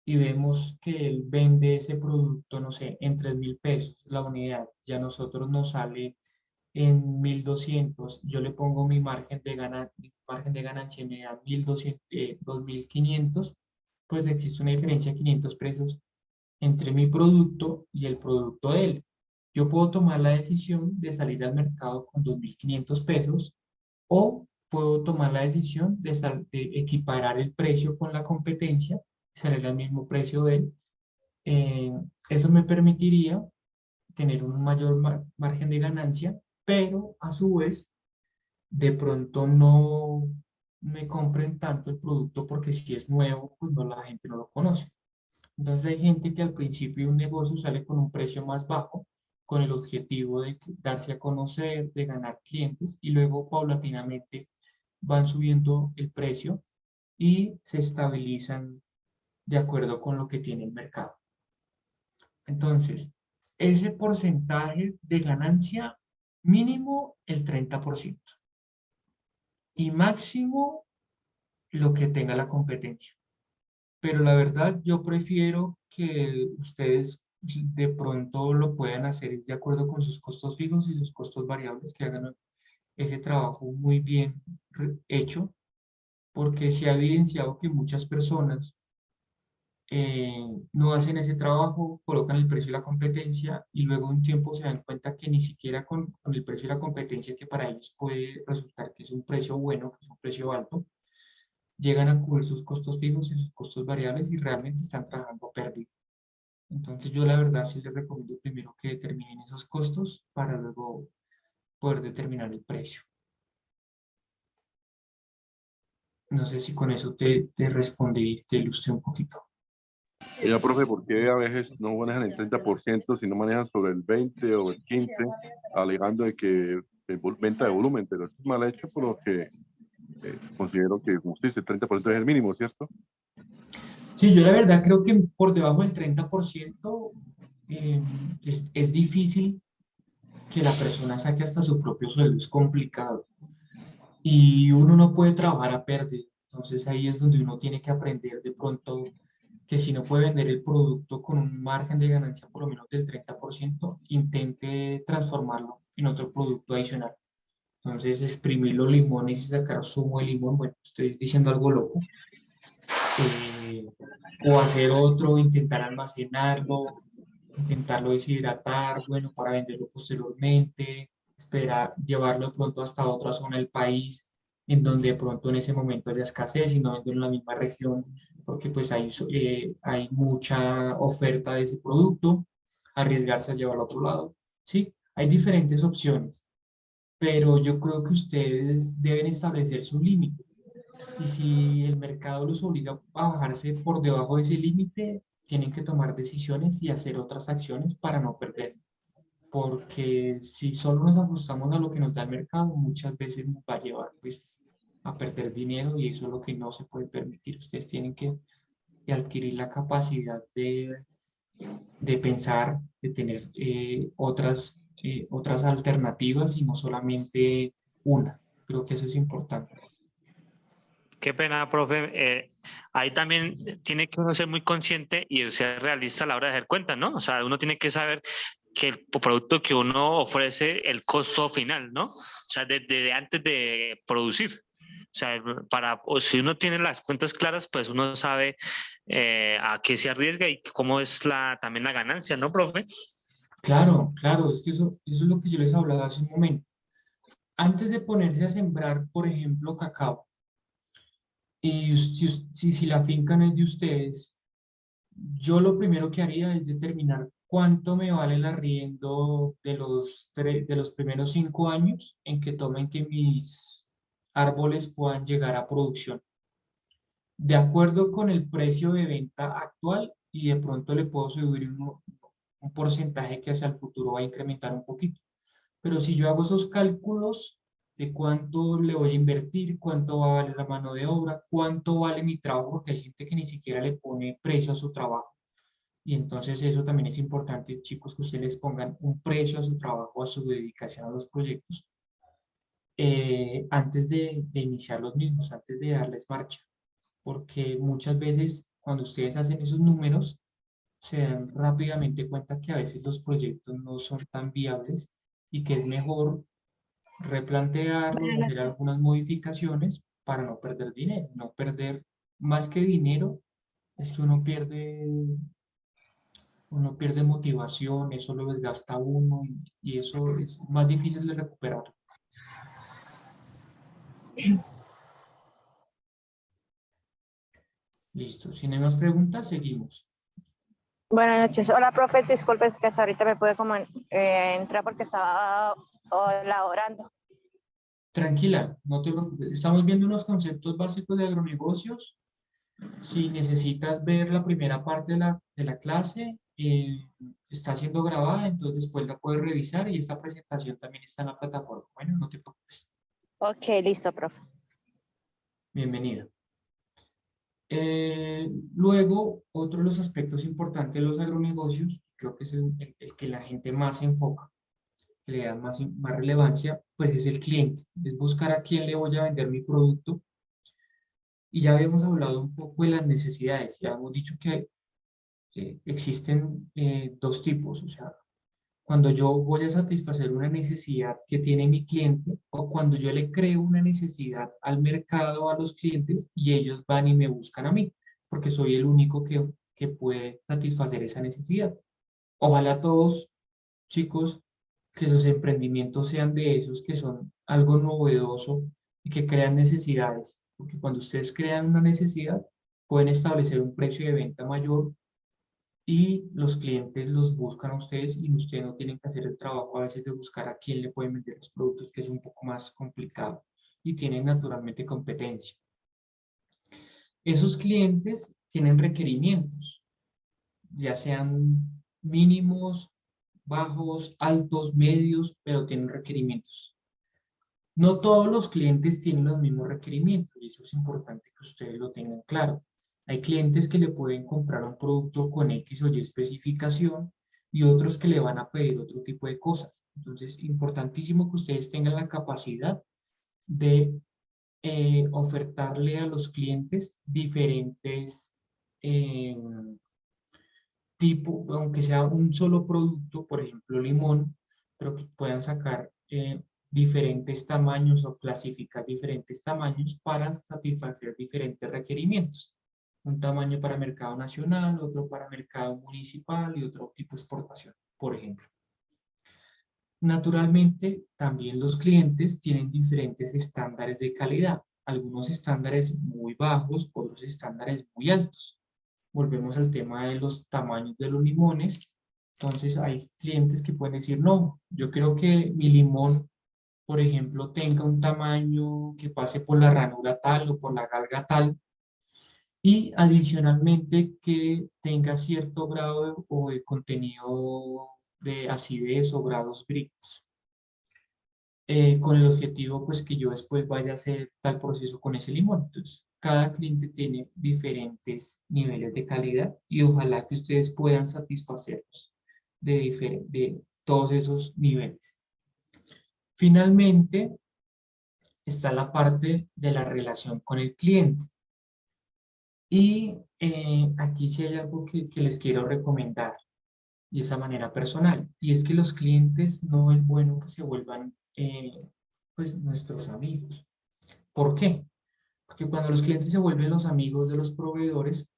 y vemos que él vende ese producto, no sé, en 3.000 pesos la unidad, ya a nosotros nos sale en 1.200, yo le pongo mi margen de ganancia y me da 1.200, 2.500, pues existe una diferencia de 500 pesos entre mi producto y el producto de él. Yo puedo tomar la decisión de salir al mercado con 2.500 pesos o puedo tomar la decisión de equiparar el precio con la competencia, salir al mismo precio de él. Eso me permitiría tener un mayor margen de ganancia, pero a su vez, de pronto no me compren tanto el producto porque si es nuevo, pues no, la gente no lo conoce. Entonces hay gente que al principio de un negocio sale con un precio más bajo, con el objetivo de darse a conocer, de ganar clientes, y luego paulatinamente van subiendo el precio y se estabilizan de acuerdo con lo que tiene el mercado. Entonces, ese porcentaje de ganancia mínimo el 30% y máximo lo que tenga la competencia. Pero la verdad yo prefiero que ustedes de pronto lo puedan hacer de acuerdo con sus costos fijos y sus costos variables, que hagan ese trabajo muy bien hecho, porque se ha evidenciado que muchas personas no hacen ese trabajo, colocan el precio y la competencia y luego de un tiempo se dan cuenta que ni siquiera con el precio y la competencia, que para ellos puede resultar que es un precio bueno, que es un precio alto, llegan a cubrir sus costos fijos y sus costos variables y realmente están trabajando a pérdida. Entonces yo la verdad sí les recomiendo primero que determinen esos costos para luego poder determinar el precio. No sé si con eso te respondí y te ilustré un poquito. Ya, profe, ¿por qué a veces no manejan el 30%, sino manejan sobre el 20 o el 15, alegando de que venta de volumen? Pero esto es mal hecho, por lo que considero que, como usted dice, el 30% es el mínimo, ¿cierto? Sí, yo la verdad creo que por debajo del 30% es difícil que la persona saque hasta su propio sueldo, es complicado. Y uno no puede trabajar a pérdida. Entonces ahí es donde uno tiene que aprender de pronto que si no puede vender el producto con un margen de ganancia por lo menos del 30%, intente transformarlo en otro producto adicional. Entonces exprimir los limones y sacar zumo de limón, bueno, estoy diciendo algo loco, o hacer otro, intentar almacenarlo, intentarlo deshidratar, bueno, para venderlo posteriormente, esperar, llevarlo de pronto hasta otra zona del país, en donde de pronto en ese momento haya escasez y no vendo en la misma región, porque pues hay mucha oferta de ese producto, arriesgarse a llevarlo a otro lado, ¿sí? Hay diferentes opciones, pero yo creo que ustedes deben establecer su límite. Y si el mercado los obliga a bajarse por debajo de ese límite, tienen que tomar decisiones y hacer otras acciones para no perder. Porque si solo nos ajustamos a lo que nos da el mercado, muchas veces nos va a llevar pues, a perder dinero y eso es lo que no se puede permitir. Ustedes tienen que adquirir la capacidad de pensar, de tener otras alternativas y no solamente una. Creo que eso es importante. Qué pena, profe. Ahí también tiene que uno ser muy consciente y ser realista a la hora de hacer cuentas, ¿no? O sea, uno tiene que saber que el producto que uno ofrece, el costo final, ¿no? O sea, desde antes de producir. O sea, o si uno tiene las cuentas claras, pues uno sabe a qué se arriesga y cómo es también la ganancia, ¿no, profe? Claro, claro, es que eso es lo que yo les hablaba hace un momento. Antes de ponerse a sembrar, por ejemplo, cacao, y si la finca no es de ustedes, yo lo primero que haría es determinar cuánto me vale el arriendo de los primeros 5 años en que tomen que mis árboles puedan llegar a producción. De acuerdo con el precio de venta actual, y de pronto le puedo subir un porcentaje que hacia el futuro va a incrementar un poquito. Pero si yo hago esos cálculos de cuánto le voy a invertir, cuánto va a valer la mano de obra, cuánto vale mi trabajo, porque hay gente que ni siquiera le pone precio a su trabajo. Y entonces eso también es importante, chicos, que ustedes pongan un precio a su trabajo, a su dedicación a los proyectos, antes de iniciar los mismos, antes de darles marcha. Porque muchas veces cuando ustedes hacen esos números, se dan rápidamente cuenta que a veces los proyectos no son tan viables y que es mejor replantearlos, hacer algunas modificaciones para no perder dinero. No perder más que dinero, es que uno pierde motivación, eso lo desgasta a uno y eso es más difícil de recuperar. Listo, si no hay más preguntas, seguimos. Buenas noches. Hola, profe. Disculpe, es que hasta ahorita me pude como entrar porque estaba laborando. Tranquila, no te preocupes. Estamos viendo unos conceptos básicos de agronegocios. Si necesitas ver la primera parte de la clase, está siendo grabada, entonces después la puedes revisar y esta presentación también está en la plataforma. Bueno, no te preocupes. Ok, listo, profe. Bienvenida. Luego, otro de los aspectos importantes de los agronegocios, creo que es el que la gente más se enfoca, que le da más relevancia, pues es el cliente. Es buscar a quién le voy a vender mi producto. Y ya habíamos hablado un poco de las necesidades. Ya hemos dicho que existen dos tipos. O sea, cuando yo voy a satisfacer una necesidad que tiene mi cliente o cuando yo le creo una necesidad al mercado, a los clientes y ellos van y me buscan a mí, porque soy el único que puede satisfacer esa necesidad. Ojalá todos, chicos, que sus emprendimientos sean de esos que son algo novedoso y que crean necesidades, porque cuando ustedes crean una necesidad, pueden establecer un precio de venta mayor y los clientes los buscan a ustedes y ustedes no tienen que hacer el trabajo a veces de buscar a quién le pueden vender los productos, que es un poco más complicado y tienen naturalmente competencia. Esos clientes tienen requerimientos, ya sean mínimos, bajos, altos, medios, pero tienen requerimientos. No todos los clientes tienen los mismos requerimientos y eso es importante que ustedes lo tengan claro. Hay clientes que le pueden comprar un producto con X o Y especificación y otros que le van a pedir otro tipo de cosas. Entonces, importantísimo que ustedes tengan la capacidad de ofertarle a los clientes diferentes tipos, aunque sea un solo producto, por ejemplo limón, pero que puedan sacar diferentes tamaños o clasificar diferentes tamaños para satisfacer diferentes requerimientos. Un tamaño para mercado nacional, otro para mercado municipal y otro tipo de exportación, por ejemplo. Naturalmente, también los clientes tienen diferentes estándares de calidad, algunos estándares muy bajos, otros estándares muy altos. Volvemos al tema de los tamaños de los limones. Entonces, hay clientes que pueden decir, no, yo quiero que mi limón, por ejemplo, tenga un tamaño que pase por la ranura tal o por la galga tal, y adicionalmente que tenga cierto grado o de contenido de acidez o grados Brix, con el objetivo pues que yo después vaya a hacer tal proceso con ese limón. Entonces, cada cliente tiene diferentes niveles de calidad y ojalá que ustedes puedan satisfacerlos de todos esos niveles. Finalmente, está la parte de la relación con el cliente. Y aquí sí hay algo que les quiero recomendar, y esa manera personal, y es que los clientes no es bueno que se vuelvan pues nuestros amigos. ¿Por qué? Porque cuando los clientes se vuelven los amigos de los proveedores,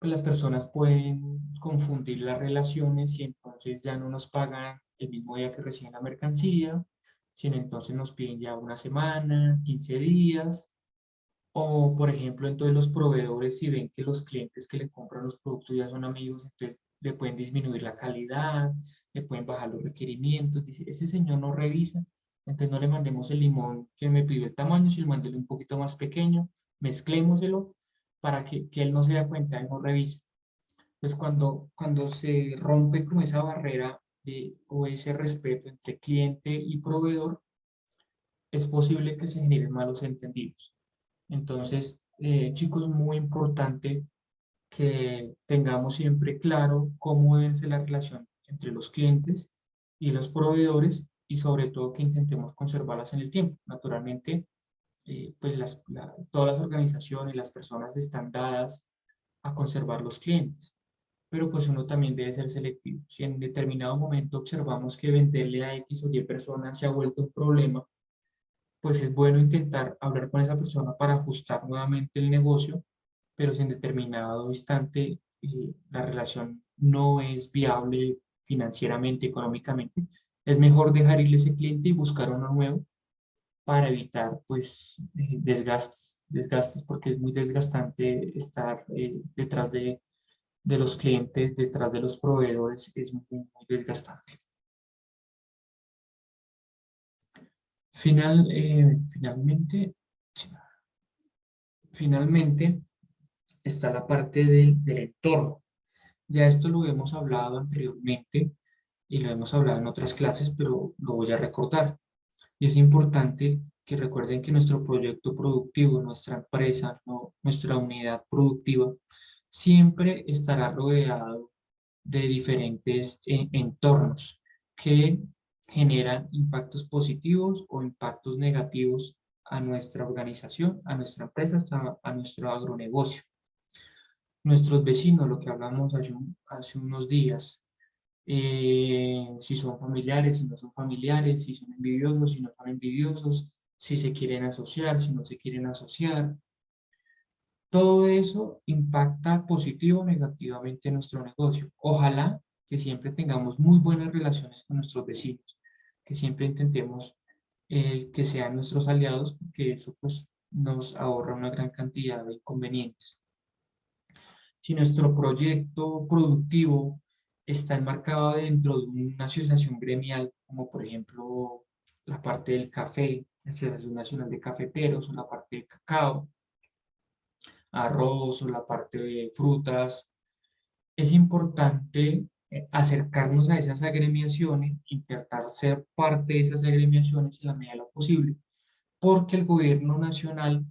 pues las personas pueden confundir las relaciones y entonces ya no nos pagan el mismo día que reciben la mercancía, sino entonces nos piden ya una semana, 15 días, o, por ejemplo, entonces los proveedores, si ven que los clientes que le compran los productos ya son amigos, entonces le pueden disminuir la calidad, le pueden bajar los requerimientos. Dice, ese señor no revisa, entonces no le mandemos el limón que me pidió el tamaño, sino mándele un poquito más pequeño, mezclémoselo para que él no se dé cuenta, él no revisa. Pues cuando se rompe como esa barrera o ese respeto entre cliente y proveedor, es posible que se generen malos entendidos. Entonces, chicos, muy importante que tengamos siempre claro cómo debe ser la relación entre los clientes y los proveedores y sobre todo que intentemos conservarlas en el tiempo. Naturalmente, pues todas las organizaciones, las personas están dadas a conservar los clientes, pero pues uno también debe ser selectivo. Si en determinado momento observamos que venderle a X o Y personas se ha vuelto un problema, pues es bueno intentar hablar con esa persona para ajustar nuevamente el negocio, pero si en determinado instante la relación no es viable financieramente, económicamente, es mejor dejar ir ese cliente y buscar uno nuevo para evitar pues desgastes porque es muy desgastante estar detrás de los clientes, detrás de los proveedores, es muy desgastante. Finalmente está la parte del entorno. Ya esto lo hemos hablado anteriormente y lo hemos hablado en otras clases, pero lo voy a recordar. Y es importante que recuerden que nuestro proyecto productivo, nuestra empresa, nuestra unidad productiva, siempre estará rodeado de diferentes entornos que generan impactos positivos o impactos negativos a nuestra organización, a nuestra empresa, a nuestro agronegocio. Nuestros vecinos, lo que hablamos hace unos días, si son familiares, si no son familiares, si son envidiosos, si no son envidiosos, si se quieren asociar, si no se quieren asociar. Todo eso impacta positivo o negativamente en nuestro negocio. Ojalá que siempre tengamos muy buenas relaciones con nuestros vecinos, que siempre intentemos que sean nuestros aliados, porque eso pues, nos ahorra una gran cantidad de inconvenientes. Si nuestro proyecto productivo está enmarcado dentro de una asociación gremial, como por ejemplo la parte del café, la Asociación Nacional de Cafeteros, o la parte de cacao, arroz o la parte de frutas, es importante acercarnos a esas agremiaciones, intentar ser parte de esas agremiaciones en la medida de lo posible, porque el gobierno nacional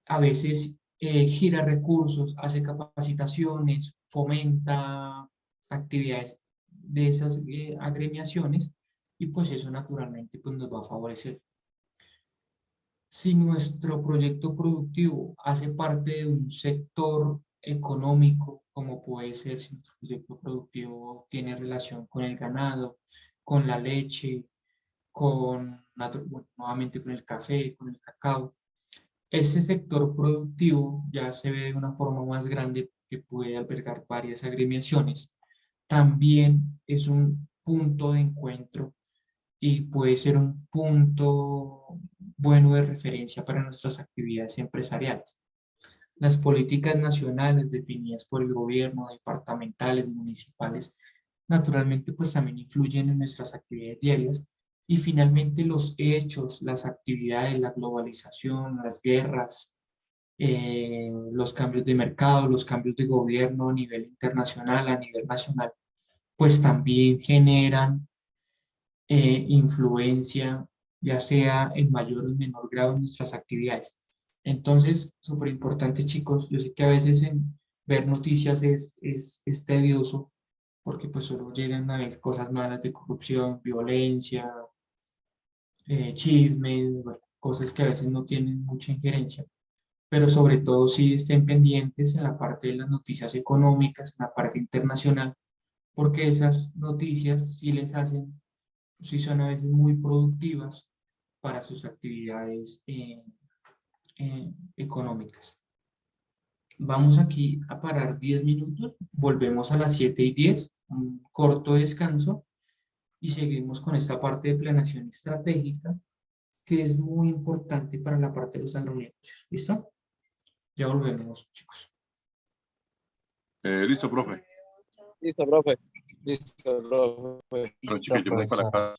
a veces gira recursos, hace capacitaciones, fomenta actividades de esas agremiaciones y pues eso naturalmente pues, nos va a favorecer. Si nuestro proyecto productivo hace parte de un sector económico, como puede ser si nuestro proyecto productivo tiene relación con el ganado, con la leche, nuevamente con el café, con el cacao, Ese sector productivo ya se ve de una forma más grande que puede albergar varias agremiaciones. También es un punto de encuentro y puede ser un punto bueno de referencia para nuestras actividades empresariales. Las políticas nacionales definidas por el gobierno, departamentales, municipales, naturalmente pues también influyen en nuestras actividades diarias. Y finalmente los hechos, las actividades, la globalización, las guerras, los cambios de mercado, los cambios de gobierno a nivel internacional, a nivel nacional, pues también generan influencia, ya sea en mayor o en menor grado en nuestras actividades. Entonces, súper importante, chicos, yo sé que a veces ver noticias es tedioso, porque pues solo llegan a veces cosas malas de corrupción, violencia, chismes, bueno, cosas que a veces no tienen mucha injerencia, pero sobre todo sí estén pendientes en la parte de las noticias económicas, en la parte internacional, porque esas noticias sí les hacen, sí son a veces muy productivas para sus actividades económicas. Vamos aquí a parar 10 minutos, volvemos a las 7:10, un corto descanso y seguimos con esta parte de planeación estratégica que es muy importante para la parte de los agronegocios. ¿Listo? Ya volvemos, chicos. Listo, profe. Listo, profe. Listo, profe. Bueno, Listo, chicos, yo me voy para profesor. acá.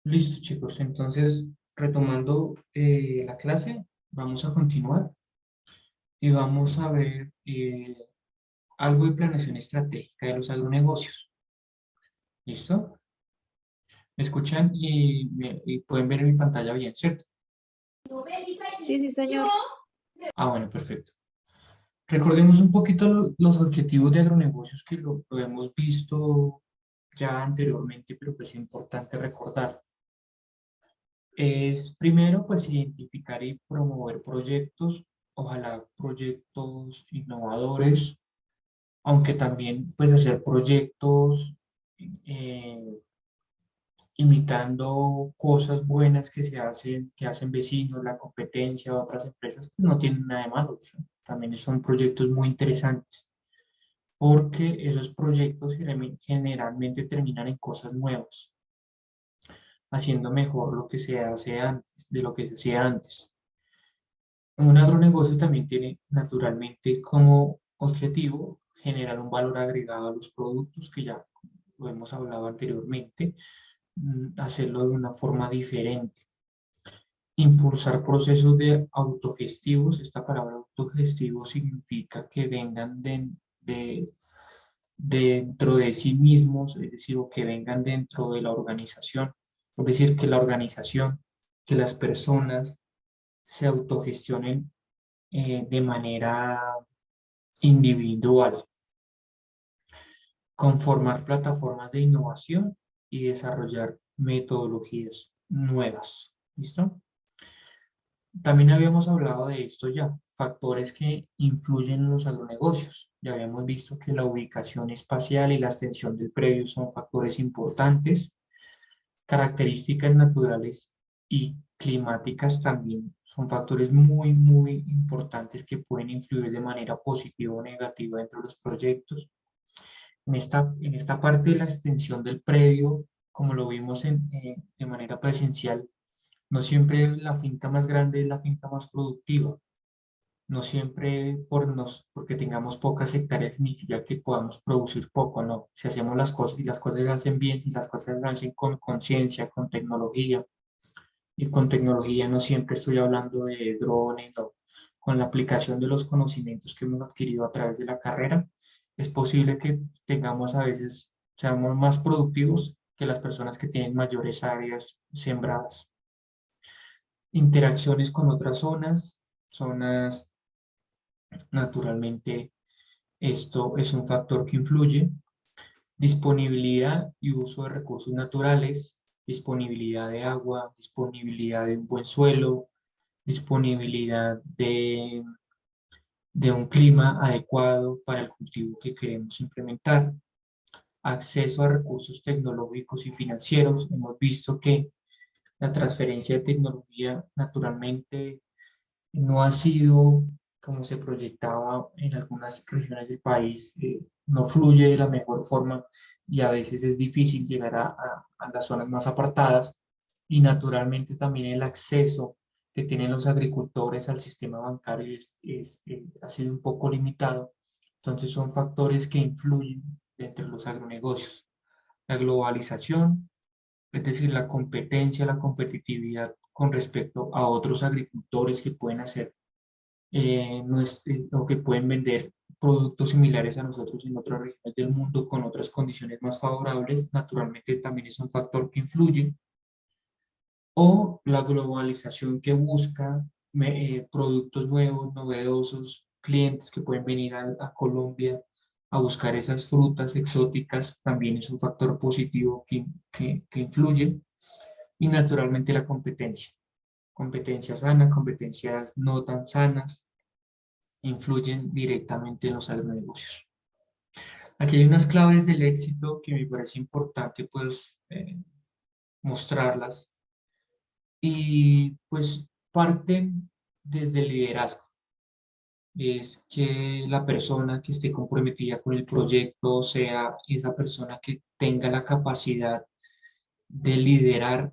Listo, chicos. Entonces, retomando la clase, vamos a continuar y vamos a ver algo de planeación estratégica de los agronegocios. ¿Listo? ¿Me escuchan y pueden ver en mi pantalla bien, cierto? Sí, sí, señor. Ah, bueno, perfecto. Recordemos un poquito los objetivos de agronegocios que lo hemos visto ya anteriormente, pero pues es importante recordar. Es primero, pues identificar y promover proyectos, ojalá proyectos innovadores, aunque también pues hacer proyectos eh, imitando cosas buenas que hacen vecinos, la competencia, otras empresas, pues no tienen nada de malo, ¿sí? También son proyectos muy interesantes, porque esos proyectos generalmente terminan en cosas nuevas, haciendo mejor lo que se hace antes, de lo que se hacía antes. Un agronegocio también tiene naturalmente como objetivo generar un valor agregado a los productos, que ya lo hemos hablado anteriormente, hacerlo de una forma diferente. Impulsar procesos de autogestivos. Esta palabra autogestivo significa que vengan dentro de sí mismos, es decir, o que vengan dentro de la organización. Es decir, que la organización, que las personas se autogestionen de manera individual. Conformar plataformas de innovación y desarrollar metodologías nuevas. ¿Listo? También habíamos hablado de esto ya, factores que influyen en los agronegocios. Ya habíamos visto que la ubicación espacial y la extensión del predio son factores importantes. Características naturales y climáticas también son factores muy, muy importantes que pueden influir de manera positiva o negativa dentro de los proyectos. En esta parte de la extensión del predio, como lo vimos de manera presencial, no siempre la finca más grande es la finca más productiva. No siempre porque tengamos pocas hectáreas significa que podamos producir poco, no. Si hacemos las cosas y las cosas se hacen bien, si las cosas se hacen con conciencia, con tecnología, y con tecnología no siempre estoy hablando de drones, no. Con la aplicación de los conocimientos que hemos adquirido a través de la carrera, es posible que tengamos a veces, seamos más productivos que las personas que tienen mayores áreas sembradas. Interacciones con otras zonas, naturalmente, esto es un factor que influye. Disponibilidad y uso de recursos naturales, disponibilidad de agua, disponibilidad de un buen suelo, disponibilidad de un clima adecuado para el cultivo que queremos implementar, acceso a recursos tecnológicos y financieros. Hemos visto que la transferencia de tecnología naturalmente no ha sido como se proyectaba en algunas regiones del país, no fluye de la mejor forma y a veces es difícil llegar a las zonas más apartadas, y naturalmente también el acceso que tienen los agricultores al sistema bancario ha sido un poco limitado. Entonces son factores que influyen dentro de los agronegocios. La globalización, es decir, la competencia, la competitividad con respecto a otros agricultores que pueden hacer o que pueden vender productos similares a nosotros en otras regiones del mundo con otras condiciones más favorables, naturalmente también es un factor que influye. O la globalización que busca productos nuevos, novedosos, clientes que pueden venir a Colombia a buscar esas frutas exóticas, también es un factor positivo que influye. Y naturalmente la competencia sana, competencias no tan sanas, influyen directamente en los agronegocios. Aquí hay unas claves del éxito que me parece importante pues mostrarlas, y pues parten desde el liderazgo. Es que la persona que esté comprometida con el proyecto sea esa persona que tenga la capacidad de liderar,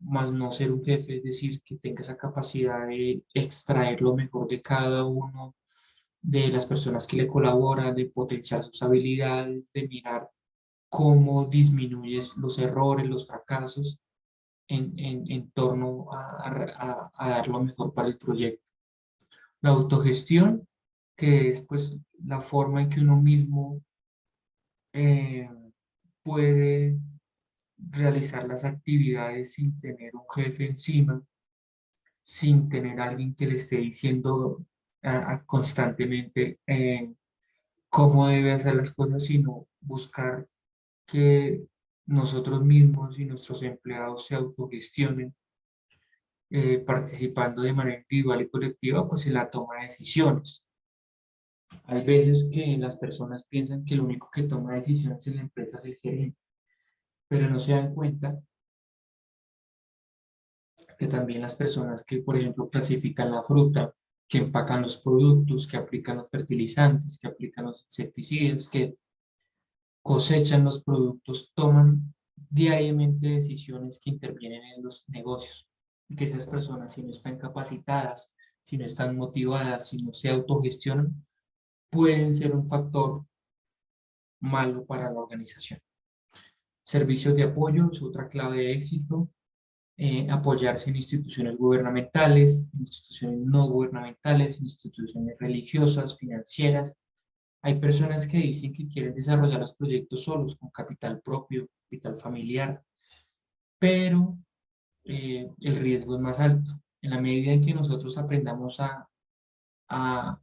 más no ser un jefe, es decir, que tenga esa capacidad de extraer lo mejor de cada uno de las personas que le colaboran, de potenciar sus habilidades, de mirar cómo disminuyes los errores, los fracasos en torno a dar lo mejor para el proyecto. La autogestión, que es pues la forma en que uno mismo puede realizar las actividades sin tener un jefe encima, sin tener alguien que le esté diciendo constantemente cómo debe hacer las cosas, sino buscar que nosotros mismos y nuestros empleados se autogestionen, participando de manera individual y colectiva pues en la toma de decisiones. Hay veces que las personas piensan que lo único que toma decisiones en la empresa es el gerente, pero no se dan cuenta que también las personas que, por ejemplo, clasifican la fruta, que empacan los productos, que aplican los fertilizantes, que aplican los insecticidas, que cosechan los productos, toman diariamente decisiones que intervienen en los negocios. Y que esas personas, si no están capacitadas, si no están motivadas, si no se autogestionan, pueden ser un factor malo para la organización. Servicios de apoyo es otra clave de éxito. Apoyarse en instituciones gubernamentales, instituciones no gubernamentales, instituciones religiosas, financieras. Hay personas que dicen que quieren desarrollar los proyectos solos, con capital propio, capital familiar, pero el riesgo es más alto. En la medida en que nosotros aprendamos a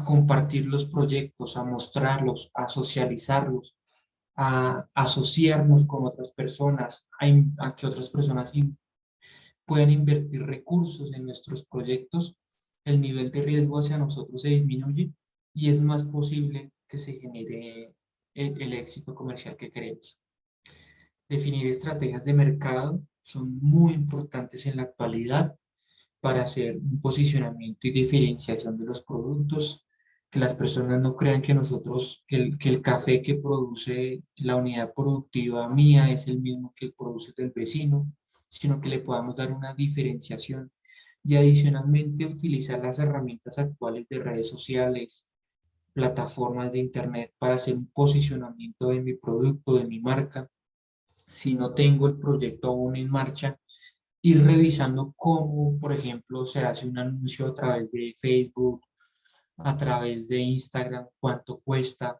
compartir los proyectos, a mostrarlos, a socializarlos, a asociarnos con otras personas, a que otras personas puedan invertir recursos en nuestros proyectos, el nivel de riesgo hacia nosotros se disminuye y es más posible que se genere el éxito comercial que queremos. Definir estrategias de mercado son muy importantes en la actualidad para hacer un posicionamiento y diferenciación de los productos, que las personas no crean que nosotros, que el café que produce la unidad productiva mía es el mismo que produce el del vecino, sino que le podamos dar una diferenciación y adicionalmente utilizar las herramientas actuales de redes sociales, plataformas de internet para hacer un posicionamiento de mi producto, de mi marca. Si no tengo el proyecto aún en marcha, ir revisando cómo, por ejemplo, se hace un anuncio a través de Facebook, a través de Instagram, cuánto cuesta,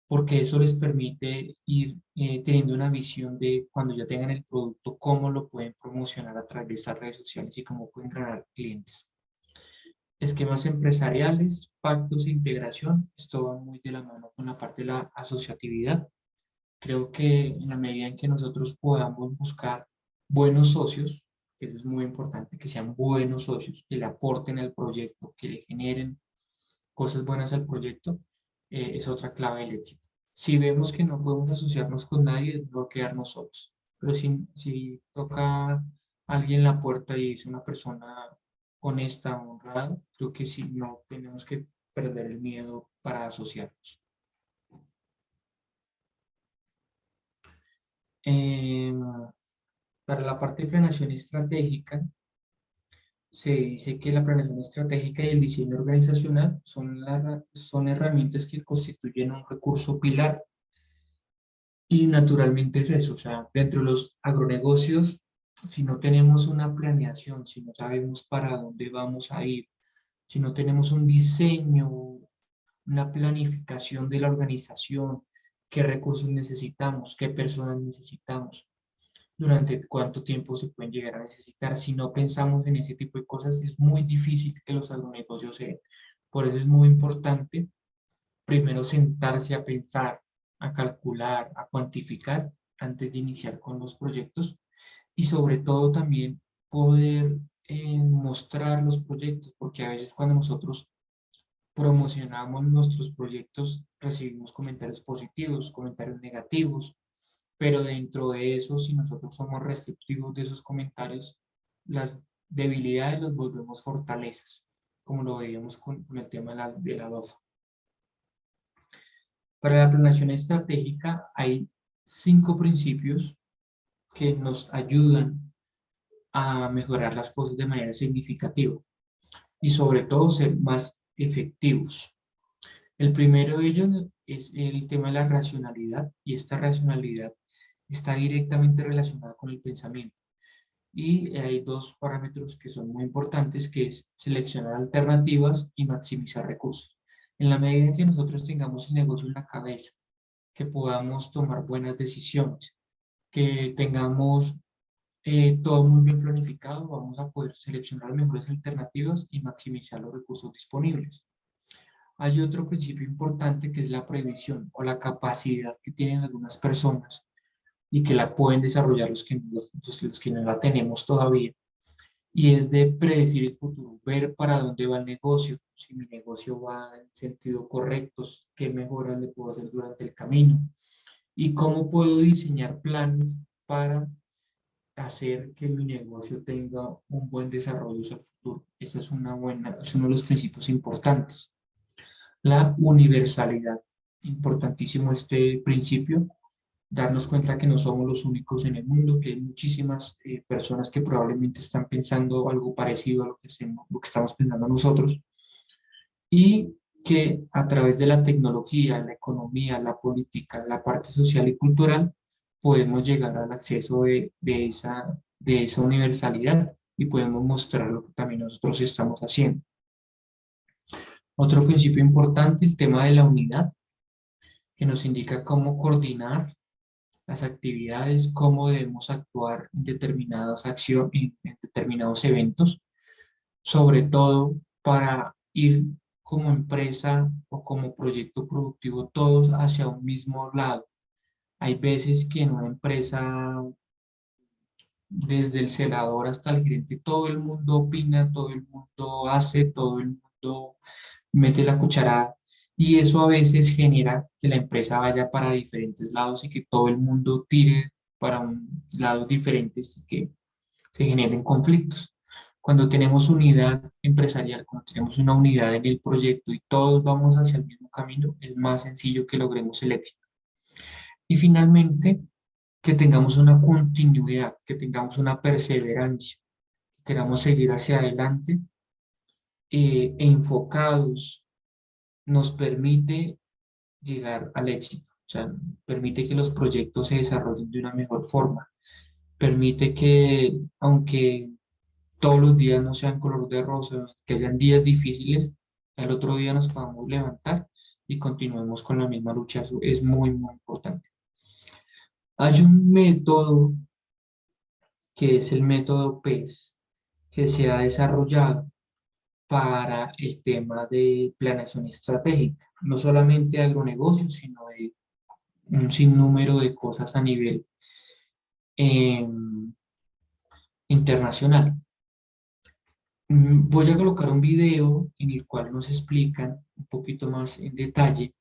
porque eso les permite ir teniendo una visión de cuando ya tengan el producto, cómo lo pueden promocionar a través de estas redes sociales y cómo pueden ganar clientes. Esquemas empresariales, pactos e integración, esto va muy de la mano con la parte de la asociatividad. Creo que en la medida en que nosotros podamos buscar buenos socios, que eso es muy importante, que sean buenos socios, que le aporten al proyecto, que le generen cosas buenas al proyecto, es otra clave del éxito. Si vemos que no podemos asociarnos con nadie, es mejor quedarnos solos. Pero si toca alguien en la puerta y es una persona honesta, honrada, creo que sí, no tenemos que perder el miedo para asociarnos. Para la parte de planeación estratégica, se dice que la planeación estratégica y el diseño organizacional son herramientas que constituyen un recurso pilar. Y naturalmente es eso, o sea, dentro de los agronegocios, si no tenemos una planeación, si no sabemos para dónde vamos a ir, si no tenemos un diseño, una planificación de la organización, qué recursos necesitamos, qué personas necesitamos, durante cuánto tiempo se pueden llegar a necesitar. Si no pensamos en ese tipo de cosas, es muy difícil que los agronegocios se den. Por eso es muy importante primero sentarse a pensar, a calcular, a cuantificar antes de iniciar con los proyectos y sobre todo también poder mostrar los proyectos, porque a veces cuando nosotros promocionamos nuestros proyectos recibimos comentarios positivos, comentarios negativos, pero dentro de eso, si nosotros somos receptivos de esos comentarios, las debilidades los volvemos fortalezas, como lo veíamos con el tema de la DOFA. Para la planeación estratégica hay 5 principios que nos ayudan a mejorar las cosas de manera significativa y sobre todo ser más efectivos. El primero de ellos es el tema de la racionalidad, y esta racionalidad está directamente relacionada con el pensamiento. Y hay 2 parámetros que son muy importantes, que es seleccionar alternativas y maximizar recursos. En la medida en que nosotros tengamos el negocio en la cabeza, que podamos tomar buenas decisiones, que tengamos todo muy bien planificado, vamos a poder seleccionar las mejores alternativas y maximizar los recursos disponibles. Hay otro principio importante que es la previsión o la capacidad que tienen algunas personas y que la pueden desarrollar los que no la tenemos todavía, y es de predecir el futuro, ver para dónde va el negocio, si mi negocio va en sentido correcto, qué mejoras le puedo hacer durante el camino, y cómo puedo diseñar planes para hacer que mi negocio tenga un buen desarrollo hacia el futuro. Esa es uno de los principios importantes. La universalidad, importantísimo este principio, darnos cuenta que no somos los únicos en el mundo, que hay muchísimas personas que probablemente están pensando algo parecido a lo que estamos pensando nosotros, y que a través de la tecnología, la economía, la política, la parte social y cultural, podemos llegar al acceso de esa universalidad y podemos mostrar lo que también nosotros estamos haciendo. Otro principio importante, el tema de la unidad, que nos indica cómo coordinar las actividades, cómo debemos actuar en determinadas acciones, en determinados eventos, sobre todo para ir como empresa o como proyecto productivo todos hacia un mismo lado. Hay veces que en una empresa, desde el celador hasta el gerente, todo el mundo opina, todo el mundo hace, todo el mundo mete la cucharada, y eso a veces genera que la empresa vaya para diferentes lados y que todo el mundo tire para un lados diferentes y que se generen conflictos. Cuando tenemos unidad empresarial, cuando tenemos una unidad en el proyecto y todos vamos hacia el mismo camino, es más sencillo que logremos el éxito. Y finalmente, que tengamos una continuidad, que tengamos una perseverancia, que queramos seguir hacia adelante enfocados, nos permite llegar al éxito. O sea, permite que los proyectos se desarrollen de una mejor forma. Permite que, aunque todos los días no sean color de rosa, que hayan días difíciles, al otro día nos podamos levantar y continuemos con la misma lucha. Eso es muy, muy importante. Hay un método que es el método PES, que se ha desarrollado para el tema de planeación estratégica, no solamente de agronegocios, sino de un sinnúmero de cosas a nivel internacional. Voy a colocar un video en el cual nos explican un poquito más en detalle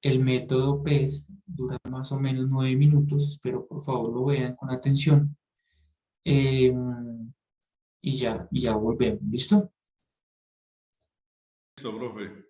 el método PES. Dura más o menos 9 minutos, espero por favor lo vean con atención. Y ya volvemos, ¿listo? Listo, profe.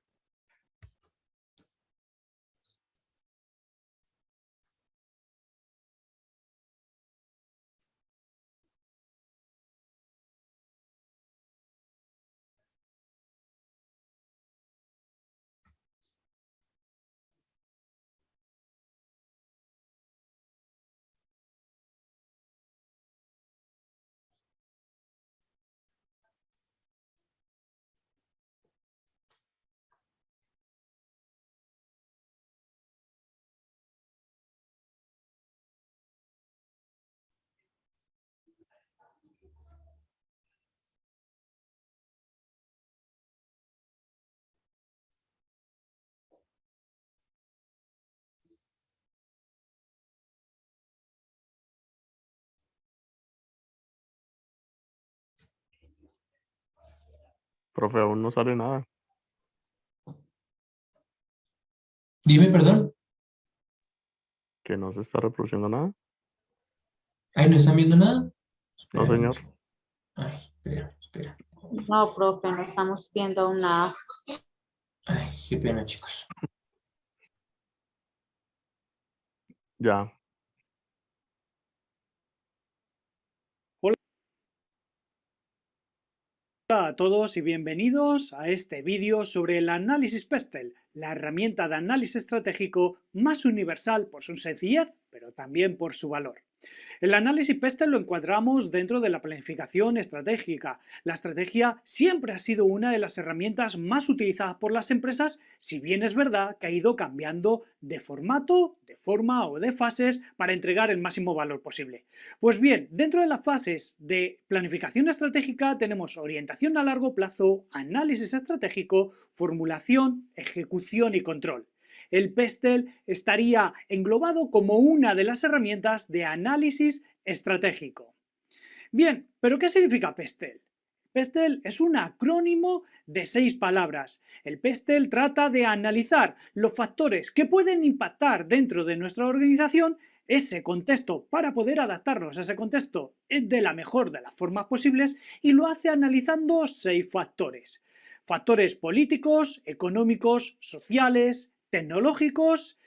Profe, aún no sale nada. Dime, perdón. Que no se está reproduciendo nada. Ay, ¿no están viendo nada? No, Espera, señor. Ay, espera. No, profe, no estamos viendo aún nada. Ay, qué pena, chicos. Ya. Hola a todos y bienvenidos a este vídeo sobre el análisis PESTEL, la herramienta de análisis estratégico más universal por su sencillez, pero también por su valor. El análisis PESTEL lo encuadramos dentro de la planificación estratégica. La estrategia siempre ha sido una de las herramientas más utilizadas por las empresas, si bien es verdad que ha ido cambiando de formato, de forma o de fases para entregar el máximo valor posible. Pues bien, dentro de las fases de planificación estratégica tenemos orientación a largo plazo, análisis estratégico, formulación, ejecución y control. El PESTEL estaría englobado como una de las herramientas de análisis estratégico. Bien, ¿pero qué significa PESTEL? PESTEL es un acrónimo de 6 palabras. El PESTEL trata de analizar los factores que pueden impactar dentro de nuestra organización ese contexto para poder adaptarnos a ese contexto de la mejor de las formas posibles, y lo hace analizando 6 factores. Factores políticos, económicos, sociales, tecnológicos,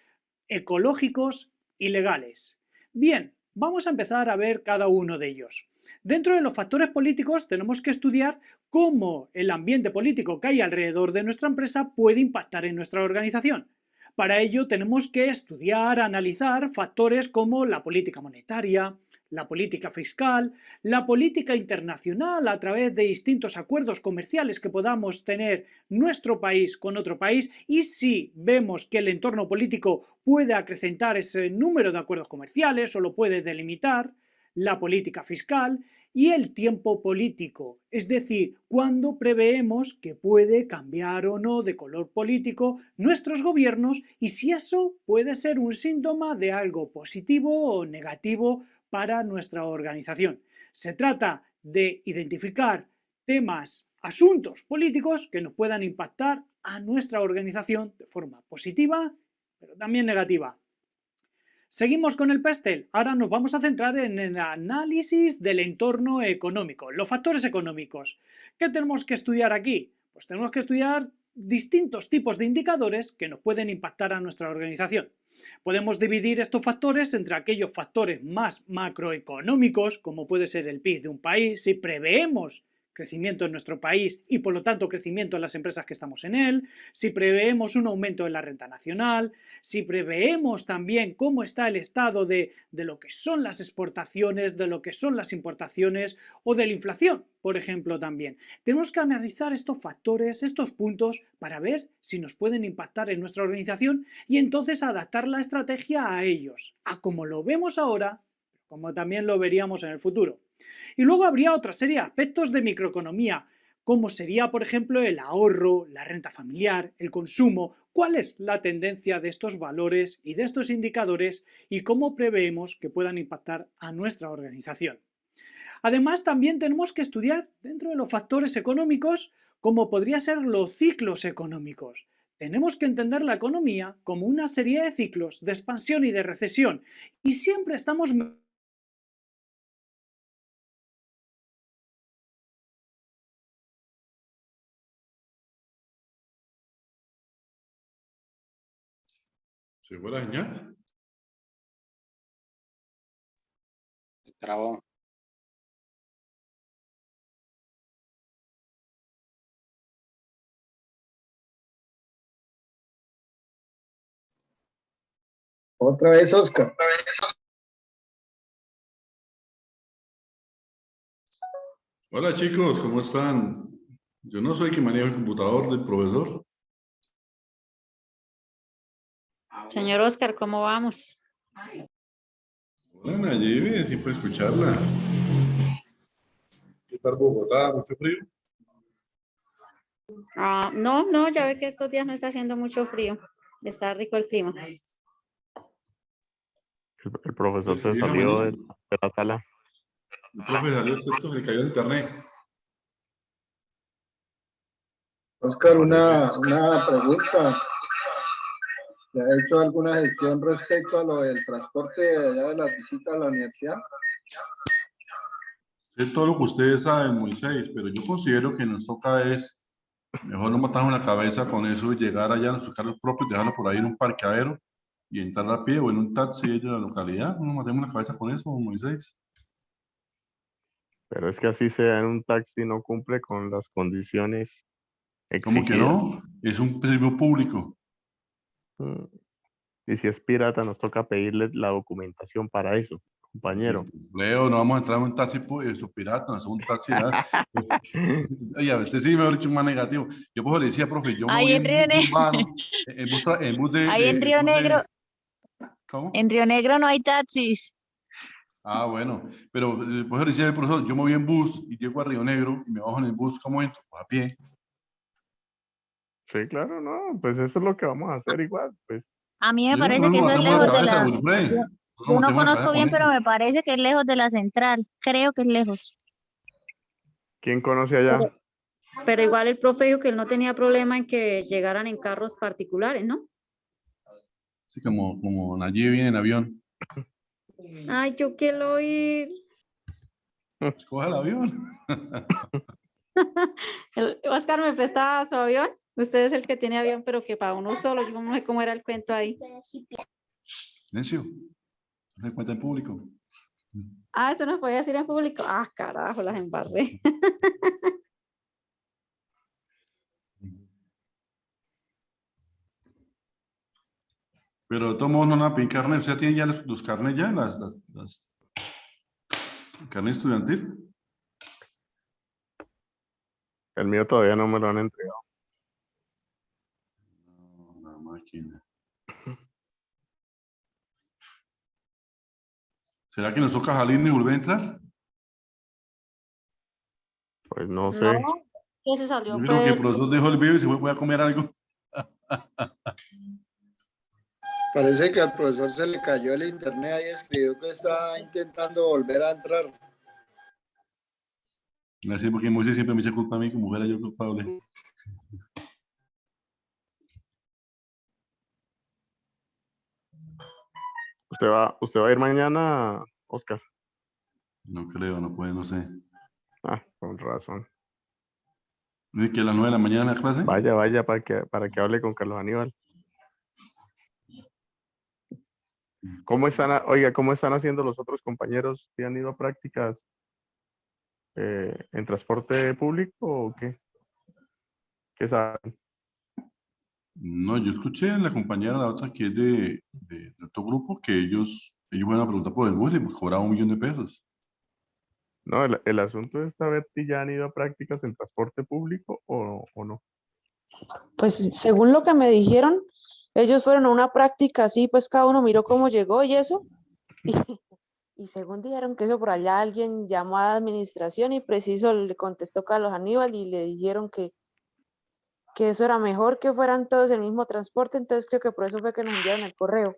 ecológicos y legales. Bien, vamos a empezar a ver cada uno de ellos. Dentro de los factores políticos tenemos que estudiar cómo el ambiente político que hay alrededor de nuestra empresa puede impactar en nuestra organización. Para ello tenemos que estudiar, analizar factores como la política monetaria, la política fiscal, la política internacional a través de distintos acuerdos comerciales que podamos tener nuestro país con otro país, y si vemos que el entorno político puede acrecentar ese número de acuerdos comerciales o lo puede delimitar, la política fiscal y el tiempo político, es decir, cuando preveemos que puede cambiar o no de color político nuestros gobiernos y si eso puede ser un síntoma de algo positivo o negativo para nuestra organización. Se trata de identificar temas, asuntos políticos que nos puedan impactar a nuestra organización de forma positiva, pero también negativa. Seguimos con el PESTEL. Ahora nos vamos a centrar en el análisis del entorno económico, los factores económicos. ¿Qué tenemos que estudiar aquí? Pues tenemos que estudiar distintos tipos de indicadores que nos pueden impactar a nuestra organización. Podemos dividir estos factores entre aquellos factores más macroeconómicos, como puede ser el PIB de un país, si preveemos crecimiento en nuestro país y por lo tanto crecimiento en las empresas que estamos en él, si preveemos un aumento en la renta nacional, si preveemos también cómo está el estado de lo que son las exportaciones, de lo que son las importaciones o de la inflación, por ejemplo, también. Tenemos que analizar estos factores, estos puntos, para ver si nos pueden impactar en nuestra organización y entonces adaptar la estrategia a ellos, a como lo vemos ahora, como también lo veríamos en el futuro. Y luego habría otra serie de aspectos de microeconomía, como sería, por ejemplo, el ahorro, la renta familiar, el consumo, cuál es la tendencia de estos valores y de estos indicadores y cómo preveemos que puedan impactar a nuestra organización. Además, también tenemos que estudiar, dentro de los factores económicos, cómo podrían ser los ciclos económicos. Tenemos que entender la economía como una serie de ciclos de expansión y de recesión, y siempre estamos... ¿Se fue la señal? Trabó. Otra vez, Oscar. Hola chicos, ¿cómo están? Yo no soy el que maneja el computador del profesor. Señor Oscar, ¿cómo vamos? Hola Nayibe, siempre escucharla. ¿Qué tal Bogotá? ¿Mucho frío? No, ya ve que estos días no está haciendo mucho frío. Está rico el clima. El profesor Pues, se sí, salió mañana. de la sala. El profe salió, excepto se le cayó el internet. Oscar, una pregunta. ¿Se ha hecho alguna gestión respecto a lo del transporte de allá de las visitas a la universidad? Es todo lo que ustedes saben, Moisés, pero yo considero que nos toca es, mejor no matarnos la cabeza con eso y llegar allá a nuestros carros propios, dejarlo por ahí en un parqueadero y entrar a pie o en un taxi de la localidad. No nos matemos la cabeza con eso, Moisés. Pero es que así sea en un taxi no cumple con las condiciones ¿Cómo que exigidas. no? Es un servicio público. Y si es pirata nos toca pedirle la documentación para eso, compañero. Leo, no vamos a entrar en un taxi eso, pirata, no es un taxi. Oye, usted sí, mejor dicho, más negativo. Yo pues le decía, profe, yo me voy Ahí en en Río bus Negro, urbano, en bus de... ahí en Río Negro, ¿Cómo? en Río Negro no hay taxis. Ah, bueno, pero pues le decía el profesor, yo me voy en bus y llego a Río Negro y me bajo en el bus, ¿cómo entro? Pues a pie. Sí, claro, no, pues eso es lo que vamos a hacer igual, pues. A mí me Yo digo que parece no que nos eso es matemos la lejos de cabeza, la... Wilfred. Yo, No nos yo no matemos la cabeza conozco con bien, eso. pero me parece que es lejos de la central. Creo que es lejos. ¿Quién conoce allá? Pero igual el profe dijo que él no tenía problema en que llegaran en carros particulares, ¿no? Así como Nayib viene en avión. Ay, yo quiero ir. Pues coja el avión. Oscar, ¿me presta su avión? Usted es el que tiene avión, pero que para uno solo. Yo no sé cómo era el cuento ahí. Silencio. No se cuenta en público. Ah, ¿esto no podía decir en público? Ah, carajo, las embarré. Pero de todos modos no van a pedir carnet. ¿Usted tiene ya los carnes ya? Las carnes estudiantil. El mío todavía no me lo han entregado. No, la máquina. ¿Será que nos toca salir y volver a entrar? Pues no sé. No, que se salió Yo creo que el fue. profesor dejó el video y se fue a comer algo. Parece que al profesor se le cayó el internet ahí, escribió que está intentando volver a entrar. Así porque Moisés siempre me echa culpa a mí, como fuera yo culpable. ¿Usted va a ir mañana, Oscar? No creo, no puede, no sé. Ah, con razón. ¿No es que a las 9 de la mañana la clase? Vaya para que hable con Carlos Aníbal. ¿Cómo están, oiga, cómo están haciendo los otros compañeros que han ido a prácticas en transporte público o qué? ¿Qué saben? No, yo escuché a la compañera, la otra que es de otro grupo, que ellos van a preguntar por el bus y pues cobraban 1 millón de pesos. No, el asunto es saber si ya han ido a prácticas en transporte público o no. Pues según lo que me dijeron, ellos fueron a una práctica así, pues cada uno miró cómo llegó y eso. Y según dijeron que eso por allá alguien llamó a la administración y preciso le contestó Carlos Aníbal y le dijeron que eso era mejor que fueran todos el mismo transporte, entonces creo que por eso fue que nos enviaron el correo.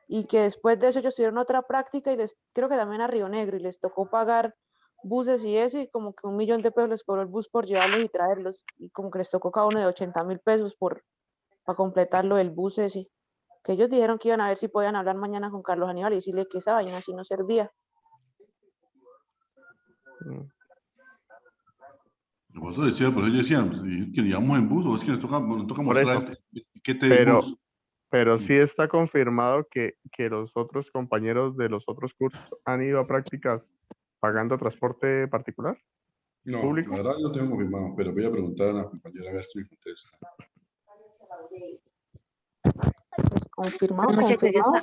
Y que después de eso ellos tuvieron otra práctica y creo que también a Río Negro, y les tocó pagar buses y eso, y como que 1.000.000 de pesos les cobró el bus por llevarlos y traerlos, y como que les tocó cada uno de 80.000 pesos para completarlo del bus ese. Que ellos dijeron que iban a ver si podían hablar mañana con Carlos Aníbal y decirle que esa vaina así no servía. Por eso decía, por eso yo decía, que íbamos en bus, o es que nos toca Por eso. mostrar el tiquete del bus. Pero sí está confirmado que los otros compañeros de los otros cursos han ido a prácticas pagando transporte particular. No, ¿Público? la verdad yo no tengo confirmado, pero voy a preguntar a la compañera a ver si contesta. Confirmado, Muchachos, confirmado.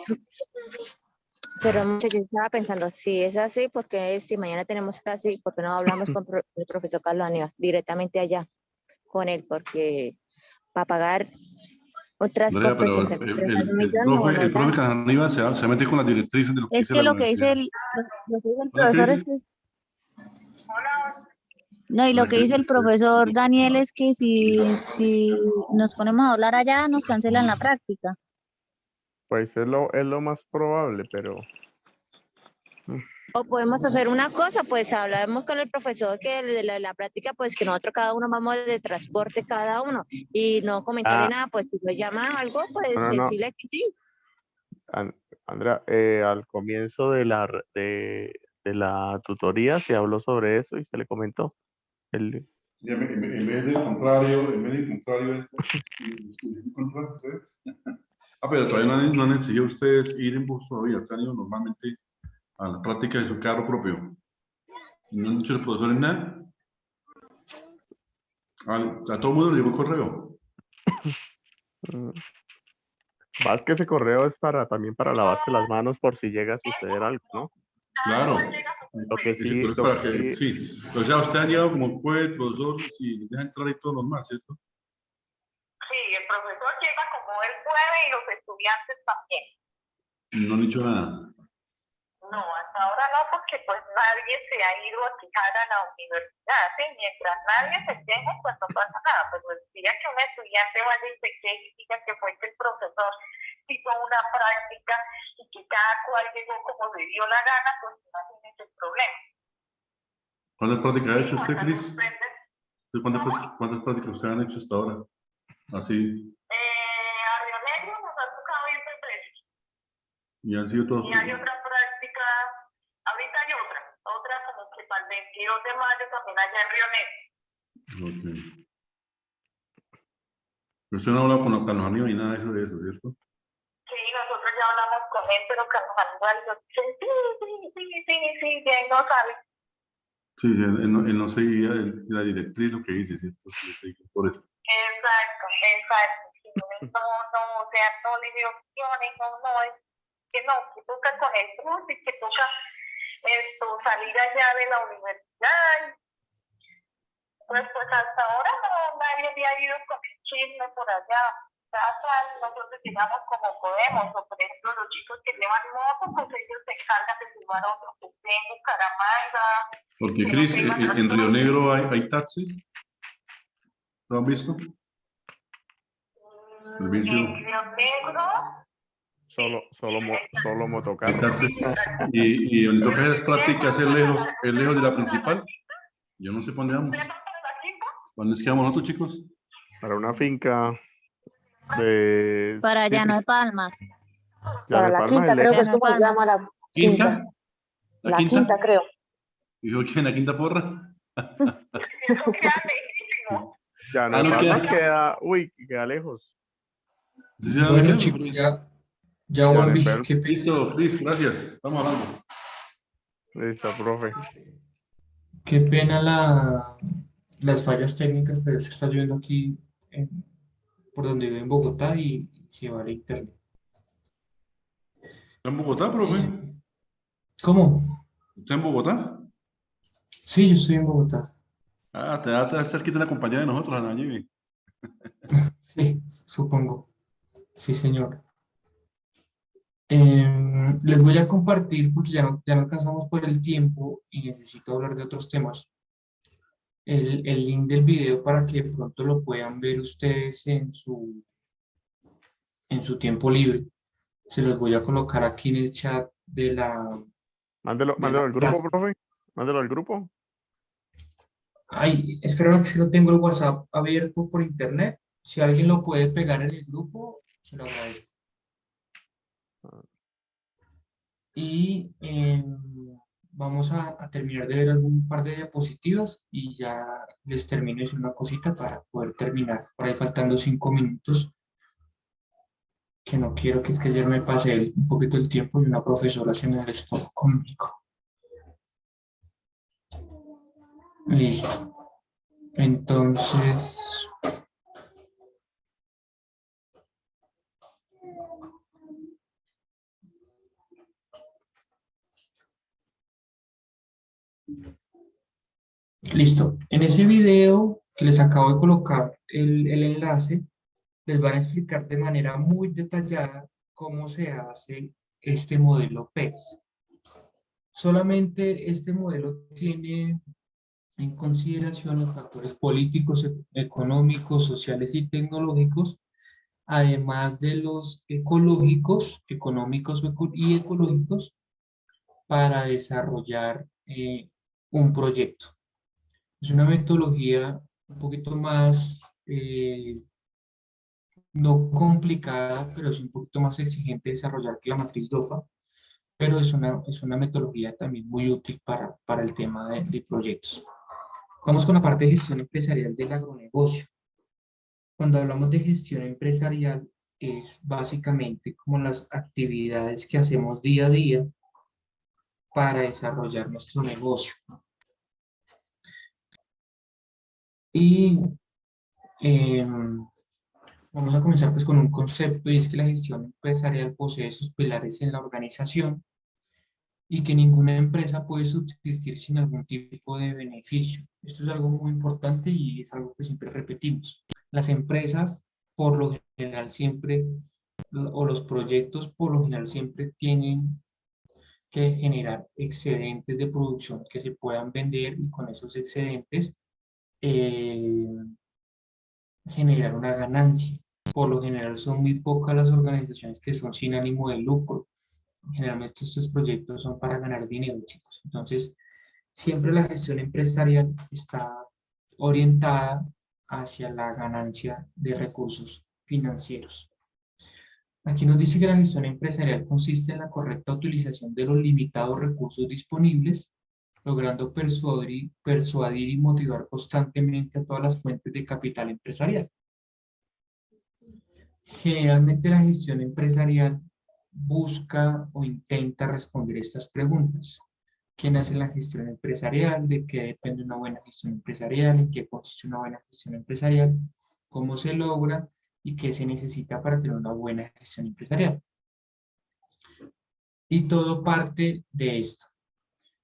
Pero muchachos, yo estaba pensando, si es así, porque si mañana tenemos clase, ¿por qué no hablamos con el profesor Carlos Aníbal directamente allá con él? Porque para pagar un Andrea, transporte pero 80.000 pesos al millón no el nos profe da. Carniva se mete con las directrices de lo que Es dice que la lo que dice universidad. lo que dice el Hola, profesor Cris. es que... No, y lo Hola, que dice Cris. el profesor Daniel es que si nos ponemos a hablar allá, nos cancelan la práctica. Pues es lo más probable, pero O podemos hacer una cosa, pues hablamos con el profesor que de la práctica, pues que nosotros cada uno vamos de transporte cada uno y no comentarle nada, pues si lo llama algo, pues no. decirle que sí. Andrea, al comienzo de la tutoría se habló sobre eso y se le comentó. En vez del contrario, ustedes. Pero todavía no han exigido ustedes ir en bus todavía, están ido normalmente a la práctica de su carro propio. ¿No han dicho los profesores nada? A todo el mundo le llegó el correo. Más que ese correo es también para lavarse las manos por si llega a suceder algo, ¿no? Claro. Lo que sí, Ese correo es para que, sí. O sea, usted ha llegado como puede, profesor, y deja entrar y todo normal, ¿cierto? Sí, el profesor llega como él puede y los estudiantes también. No han dicho nada. No, hasta ahora no, porque pues nadie se ha ido a quejar a la universidad, ¿sí? Mientras nadie se queje, pues no pasa nada. Pero el día que un estudiante vaya y se queje y diga que fue que el profesor hizo una práctica y que cada cual llegó como le dio la gana, pues imagínese el problema. ¿Cuántas prácticas ha hecho usted, Cris? ¿Cuántas prácticas usted han hecho hasta ahora? Así. A Río Negro nos ha tocado ir de 3. Y han sido todos. Y hay otra práctica, ahorita hay otra como que para el 22 de mayo también allá en Río Negro. Ok. Pero usted no ha hablado con Carlos Aníbal ni nada de eso, ¿cierto? Sí, nosotros ya hablamos con él, pero Carlos Aníbal dice, sí, bien, no sabe. Sí, él no seguía la directriz, lo que dice, ¿cierto? Por eso. Exacto. Sí, no, o sea, no le dio opciones, no, es que no, que toca con el bus y que toca salir allá de la universidad. Pues hasta ahora no, nadie había ido con el chisme por allá. Cada cual nosotros llegamos como podemos, o por ejemplo los chicos que llevan moto, pues ellos se encargan de llevar a otros que estén en Bucaramanga. Porque, Cris, en Río Negro hay taxis. ¿Lo han visto? Servicio. En Río Negro. Solo motocarros. Y donde toca esas prácticas es lejos de la principal. Yo no sé para dónde vamos. ¿Dónde es que vamos nosotros, chicos? Para una finca de... Para Llano de Palmas. Para la quinta, creo que es como se llama la finca. ¿La La quinta, creo. ¿Y yo qué? ¿En la quinta porra? Llano de Palmas queda lejos. Bueno, chicos, ya volví. Listo, Cris, gracias. Estamos hablando. Listo, profe. Qué pena las fallas técnicas, pero se está lloviendo aquí por donde vivo en Bogotá y se va la internet. ¿Está en Bogotá, profe? ¿Cómo? ¿Está en Bogotá? Sí, yo estoy en Bogotá. Ah, te da cerquita la compañía de nosotros, Ana Jimmy. Sí, supongo. Sí, señor. Les voy a compartir, porque ya no alcanzamos por el tiempo y necesito hablar de otros temas. el link del video para que de pronto lo puedan ver ustedes en su tiempo libre. Se los voy a colocar aquí en el chat de la... Mándelo al grupo, profe. Mándelo al grupo. Ay, espero que no tengo el WhatsApp abierto por internet. Si alguien lo puede pegar en el grupo, se lo agradezco. Y vamos a terminar de ver algún par de diapositivas y ya les termino de decir una cosita para poder terminar. Por ahí faltando 5 minutos, que no quiero que es que ayer me pase un poquito el tiempo y una profesora se molestó conmigo. Listo. Entonces, listo. En ese video que les acabo de colocar el enlace, les van a explicar de manera muy detallada cómo se hace este modelo PEX. Solamente este modelo tiene en consideración los factores políticos, económicos, sociales y tecnológicos, además de los ecológicos, económicos y ecológicos, para desarrollar un proyecto. Es una metodología un poquito más, no complicada, pero es un poquito más exigente de desarrollar que la matriz DOFA, pero es una metodología también muy útil para el tema de proyectos. Vamos con la parte de gestión empresarial del agronegocio. Cuando hablamos de gestión empresarial, es básicamente como las actividades que hacemos día a día para desarrollar nuestro negocio. Y vamos a comenzar pues con un concepto, y es que la gestión empresarial posee sus pilares en la organización y que ninguna empresa puede subsistir sin algún tipo de beneficio. Esto es algo muy importante y es algo que siempre repetimos. Las empresas, por lo general, siempre, o los proyectos, por lo general, siempre tienen que generar excedentes de producción que se puedan vender y con esos excedentes generar una ganancia. Por lo general, son muy pocas las organizaciones que son sin ánimo de lucro. Generalmente estos proyectos son para ganar dinero, chicos. Entonces, siempre la gestión empresarial está orientada hacia la ganancia de recursos financieros. Aquí nos dice que la gestión empresarial consiste en la correcta utilización de los limitados recursos disponibles, logrando persuadir y motivar constantemente a todas las fuentes de capital empresarial. Generalmente la gestión empresarial busca o intenta responder estas preguntas. ¿Quién hace la gestión empresarial? ¿De qué depende una buena gestión empresarial? ¿En qué consiste una buena gestión empresarial? ¿Cómo se logra? ¿Y qué se necesita para tener una buena gestión empresarial? Y todo parte de esto.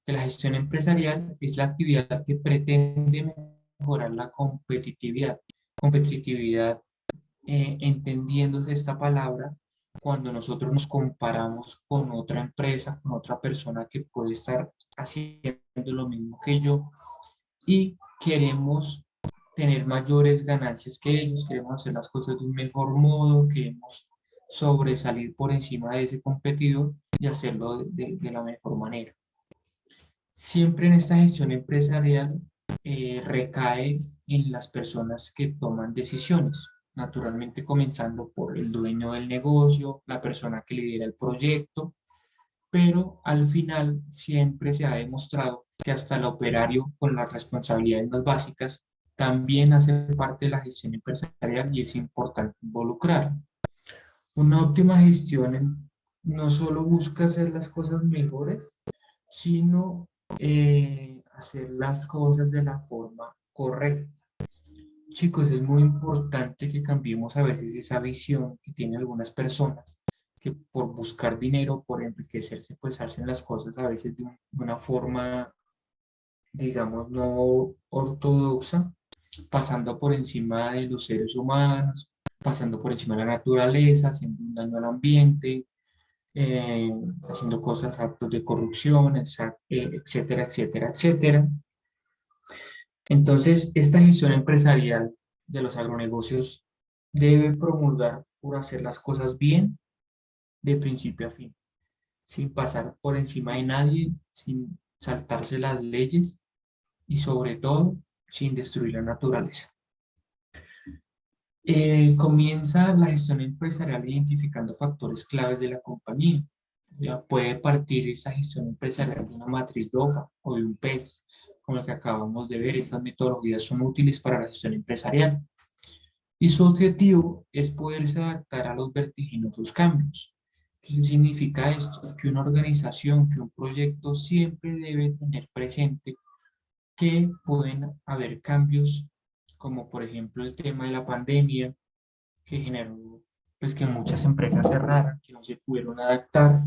Que la gestión empresarial es la actividad que pretende mejorar la competitividad. Competitividad, entendiéndose esta palabra, cuando nosotros nos comparamos con otra empresa, con otra persona que puede estar haciendo lo mismo que yo y queremos tener mayores ganancias que ellos, queremos hacer las cosas de un mejor modo, queremos sobresalir por encima de ese competidor y hacerlo de la mejor manera. Siempre en esta gestión empresarial recae en las personas que toman decisiones, naturalmente comenzando por el dueño del negocio, la persona que lidera el proyecto, pero al final siempre se ha demostrado que hasta el operario con las responsabilidades más básicas también hace parte de la gestión empresarial y es importante involucrarlo. Una óptima gestión no solo busca hacer las cosas mejores, sino hacer las cosas de la forma correcta. Chicos, es muy importante que cambiemos a veces esa visión que tienen algunas personas, que por buscar dinero, por enriquecerse, pues hacen las cosas a veces de una forma, digamos, no ortodoxa, pasando por encima de los seres humanos, pasando por encima de la naturaleza, haciendo un daño al ambiente, haciendo cosas, actos de corrupción, etcétera, etcétera, etcétera. Entonces, esta gestión empresarial de los agronegocios debe promulgar por hacer las cosas bien de principio a fin, sin pasar por encima de nadie, sin saltarse las leyes y sobre todo sin destruir la naturaleza. Comienza la gestión empresarial identificando factores claves de la compañía. Ya puede partir esa gestión empresarial de una matriz DOFA o de un PES, como el que acabamos de ver. Estas metodologías son útiles para la gestión empresarial y su objetivo es poderse adaptar a los vertiginosos cambios. ¿Qué significa esto? Que una organización, que un proyecto siempre debe tener presente que pueden haber cambios, como por ejemplo el tema de la pandemia, que generó pues, que muchas empresas cerraran, que no se pudieron adaptar.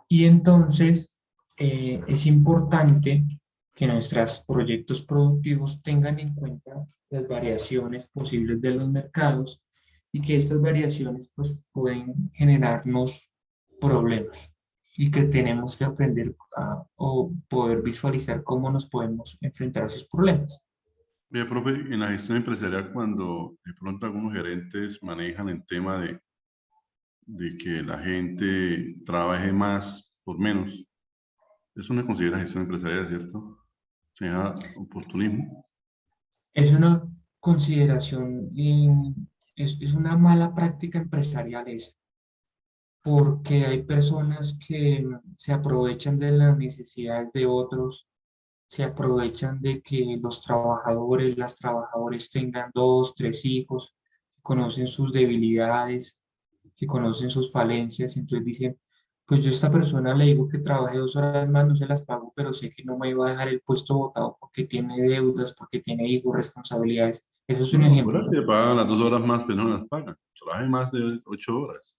Y entonces es importante que nuestros proyectos productivos tengan en cuenta las variaciones posibles de los mercados y que estas variaciones pues, pueden generarnos problemas y que tenemos que aprender o poder visualizar cómo nos podemos enfrentar a esos problemas. Mira, profe, en la gestión empresarial, cuando de pronto algunos gerentes manejan el tema de que la gente trabaje más por menos, eso no se considera gestión empresarial, ¿cierto? Se llama oportunismo. Es una consideración, es una mala práctica empresarial esa, porque hay personas que se aprovechan de las necesidades de otros, se aprovechan de que los trabajadores, las trabajadoras tengan 2, 3 hijos, conocen sus debilidades, que conocen sus falencias, entonces dicen, pues yo a esta persona le digo que trabaje 2 horas más, no se las pago, pero sé que no me va a dejar el puesto botado porque tiene deudas, porque tiene hijos, responsabilidades. Eso es un No, ejemplo, ahora ¿no? se pagan las 2 horas más, pero no las pagan. Trabaje más de 8 horas.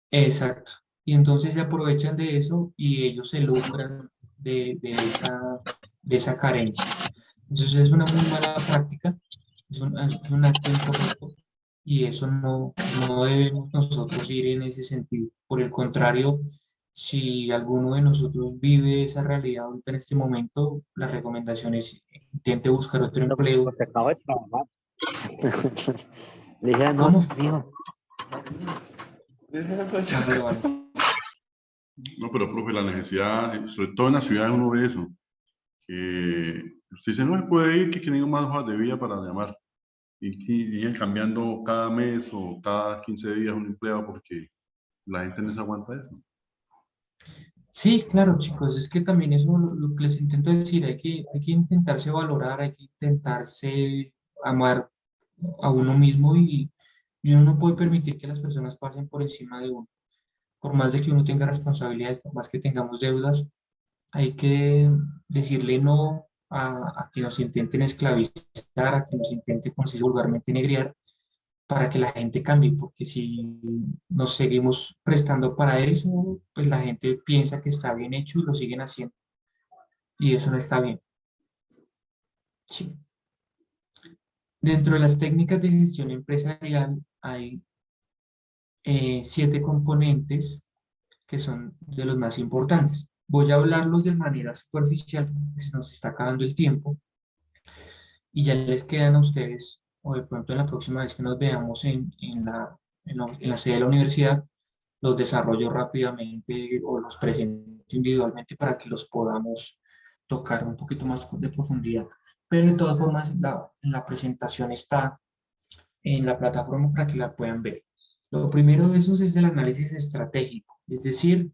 Exacto. Y entonces se aprovechan de eso y ellos se lucran de esa carencia. Entonces es una muy mala práctica, es un acto incorrecto y eso no debemos nosotros ir en ese sentido. Por el contrario, si alguno de nosotros vive esa realidad ahorita en este momento, la recomendación es intente buscar otro empleo. Porque acabo de trabajar. Le dije, no, ¿Cómo? mijo. Vale, vale. No, pero profe, la necesidad, sobre todo en las ciudades uno ve eso, que usted dice, no se puede ir, que tengo más hojas de vida para llamar. Y siguen cambiando cada mes o cada 15 días un empleado porque la gente no se aguanta eso. Sí, claro, chicos, es que también eso lo que les intento decir, hay que intentarse valorar, hay que intentarse amar a uno mismo y uno no puede permitir que las personas pasen por encima de uno. Por más de que uno tenga responsabilidades, por más que tengamos deudas, hay que decirle no a que nos intenten esclavizar, a que nos intenten, como se dice vulgarmente, negrear, para que la gente cambie, porque si nos seguimos prestando para eso, pues la gente piensa que está bien hecho y lo siguen haciendo, y eso no está bien. Sí. Dentro de las técnicas de gestión empresarial hay 7 componentes que son de los más importantes. Voy a hablarlos de manera superficial porque se nos está acabando el tiempo y ya les quedan a ustedes, o de pronto en la próxima vez que nos veamos en la sede de la universidad, los desarrollo rápidamente o los presento individualmente para que los podamos tocar un poquito más de profundidad. Pero de todas formas, la presentación está en la plataforma para que la puedan ver. Lo primero de esos es el análisis estratégico, es decir,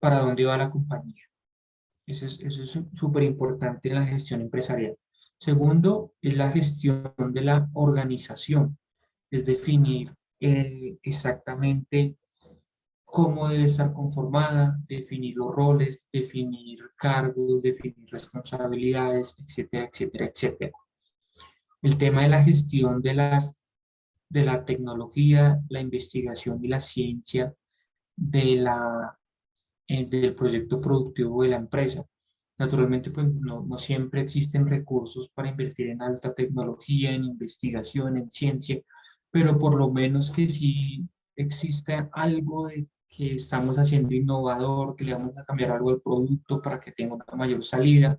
para dónde va la compañía. Eso es súper importante en la gestión empresarial. Segundo, es la gestión de la organización, es definir exactamente cómo debe estar conformada, definir los roles, definir cargos, definir responsabilidades, etcétera, etcétera, etcétera. El tema de la gestión de la tecnología, la investigación y la ciencia del proyecto productivo de la empresa. Naturalmente, pues no siempre existen recursos para invertir en alta tecnología, en investigación, en ciencia, pero por lo menos que sí exista algo de que estamos haciendo innovador, que le vamos a cambiar algo al producto para que tenga una mayor salida.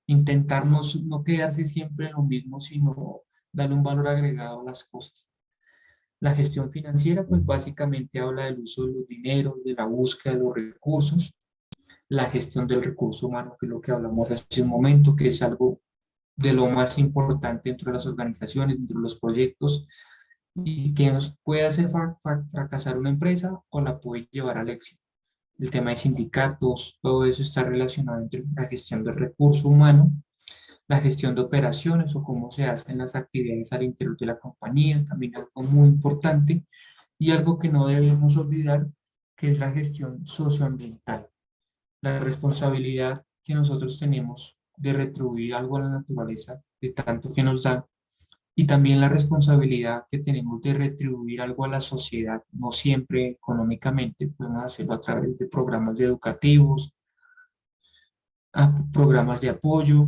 Intentar no quedarse siempre en lo mismo, sino darle un valor agregado a las cosas. La gestión financiera, pues básicamente habla del uso de los dineros, de la búsqueda de los recursos, la gestión del recurso humano, que es lo que hablamos hace un momento, que es algo de lo más importante dentro de las organizaciones, dentro de los proyectos, y que nos puede hacer fracasar una empresa o la puede llevar al éxito. El tema de sindicatos, todo eso está relacionado entre la gestión del recurso humano, la gestión de operaciones o cómo se hacen las actividades al interior de la compañía, también algo muy importante, y algo que no debemos olvidar, que es la gestión socioambiental, la responsabilidad que nosotros tenemos de retribuir algo a la naturaleza, de tanto que nos da, y también la responsabilidad que tenemos de retribuir algo a la sociedad, no siempre económicamente, podemos hacerlo a través de programas educativos, programas de apoyo,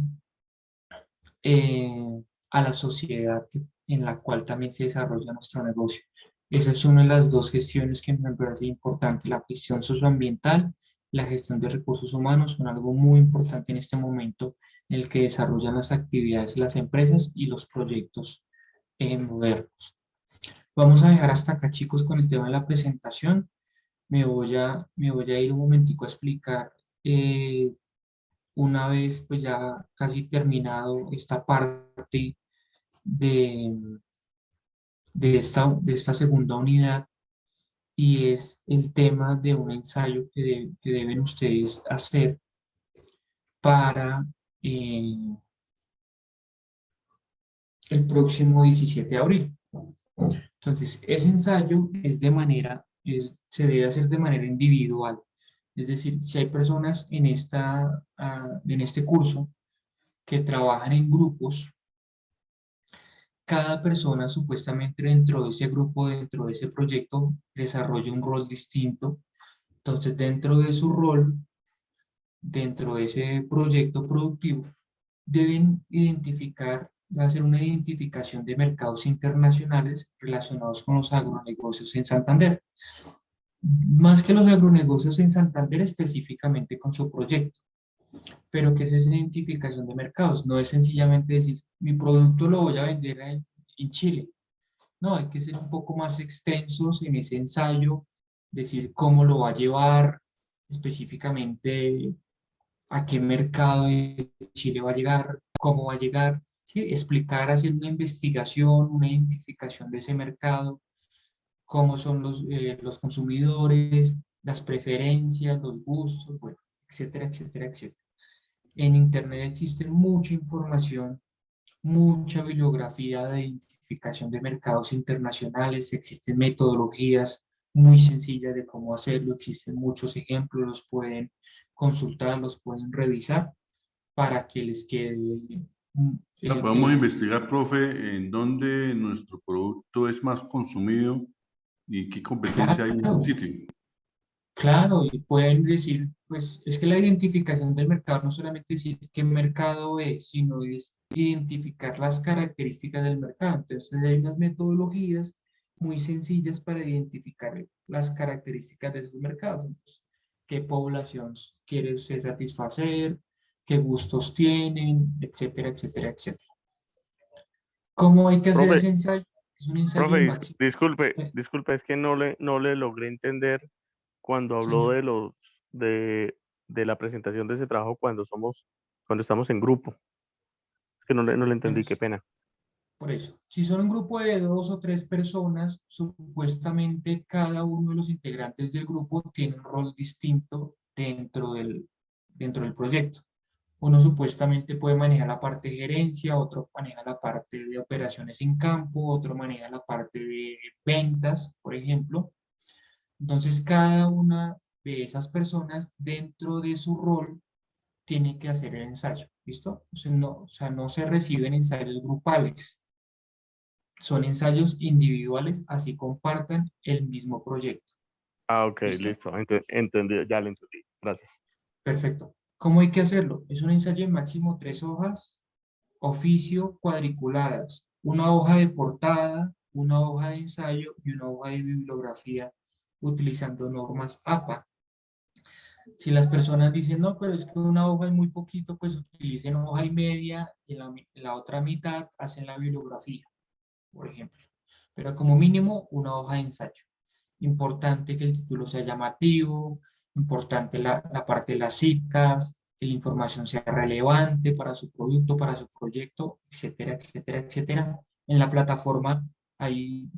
a la sociedad en la cual también se desarrolla nuestro negocio. Esa es una de las dos gestiones que me parece importante, la gestión socioambiental, la gestión de recursos humanos, son algo muy importante en este momento en el que desarrollan las actividades las empresas y los proyectos modernos. Vamos a dejar hasta acá, chicos, con el tema de la presentación. Me voy a ir un momentico a explicar una vez pues ya casi terminado esta parte de esta segunda unidad, y es el tema de un ensayo que deben ustedes hacer para el próximo 17 de abril. Entonces, ese ensayo se debe hacer de manera individual. Es decir, si hay personas en este curso que trabajan en grupos, cada persona supuestamente dentro de ese grupo, dentro de ese proyecto, desarrolla un rol distinto. Entonces, dentro de su rol, dentro de ese proyecto productivo, deben hacer una identificación de mercados internacionales relacionados con los agronegocios en Santander. Más que los agronegocios en Santander, específicamente con su proyecto. Pero ¿qué es esa identificación de mercados? No es sencillamente decir, mi producto lo voy a vender en Chile. No, hay que ser un poco más extensos en ese ensayo, decir cómo lo va a llevar, específicamente a qué mercado de Chile va a llegar, cómo va a llegar, ¿sí? Explicar, hacer una investigación, una identificación de ese mercado, cómo son los consumidores, las preferencias, los gustos, bueno, etcétera, etcétera, etcétera. En Internet existe mucha información, mucha bibliografía de identificación de mercados internacionales, existen metodologías muy sencillas de cómo hacerlo, existen muchos ejemplos, los pueden consultar, los pueden revisar para que les quede... Podemos investigar, profe, en dónde nuestro producto es más consumido y qué competencia hay en el sitio. Claro, y pueden decir, pues es que la identificación del mercado no solamente decir qué mercado es, sino es identificar las características del mercado. Entonces hay unas metodologías muy sencillas para identificar las características de esos mercados. Entonces, qué población quiere usted satisfacer, qué gustos tienen, etcétera, etcétera, etcétera. ¿Cómo hay que hacer ese ensayo? Es un ensayo máximo. Disculpe, es que no le logré entender cuando habló de la presentación de ese trabajo cuando estamos en grupo. Es que no le entendí, qué pena. Por eso, si son un grupo de 2 o 3 personas, supuestamente cada uno de los integrantes del grupo tiene un rol distinto dentro del proyecto. Uno supuestamente puede manejar la parte de gerencia, otro maneja la parte de operaciones en campo, otro maneja la parte de ventas, por ejemplo. Entonces, cada una de esas personas dentro de su rol tiene que hacer el ensayo, ¿listo? O sea, no se reciben ensayos grupales, son ensayos individuales, así compartan el mismo proyecto. Ok, listo, entendí, ya lo entendí, gracias. Perfecto. ¿Cómo hay que hacerlo? Es un ensayo de máximo 3 hojas, oficio cuadriculadas, una hoja de portada, una hoja de ensayo y una hoja de bibliografía utilizando normas APA. Si las personas dicen, no, pero es que una hoja es muy poquito, pues utilicen hoja y media y en la otra mitad hacen la bibliografía, por ejemplo. Pero como mínimo una hoja de ensayo. Importante que el título sea llamativo, importante la parte de las citas, que la información sea relevante para su producto, para su proyecto, etcétera, etcétera, etcétera. En la plataforma, en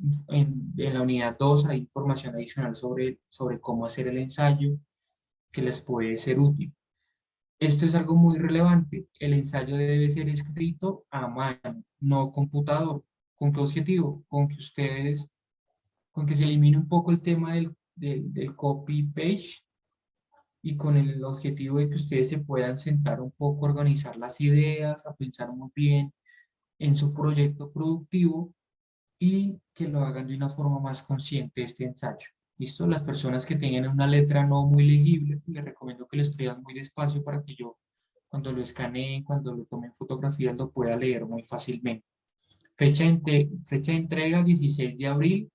la unidad 2 hay información adicional sobre cómo hacer el ensayo, que les puede ser útil. Esto es algo muy relevante. El ensayo debe ser escrito a mano, no computador. ¿Con qué objetivo? Con que se elimine un poco el tema del copy-paste y con el objetivo de que ustedes se puedan sentar un poco, a organizar las ideas, a pensar muy bien en su proyecto productivo y que lo hagan de una forma más consciente este ensayo. ¿Listo? Las personas que tengan una letra no muy legible, pues les recomiendo que lo escriban muy despacio para que yo, cuando lo escaneen, cuando lo tomen fotografías, lo pueda leer muy fácilmente. Fecha de entrega 16 de abril,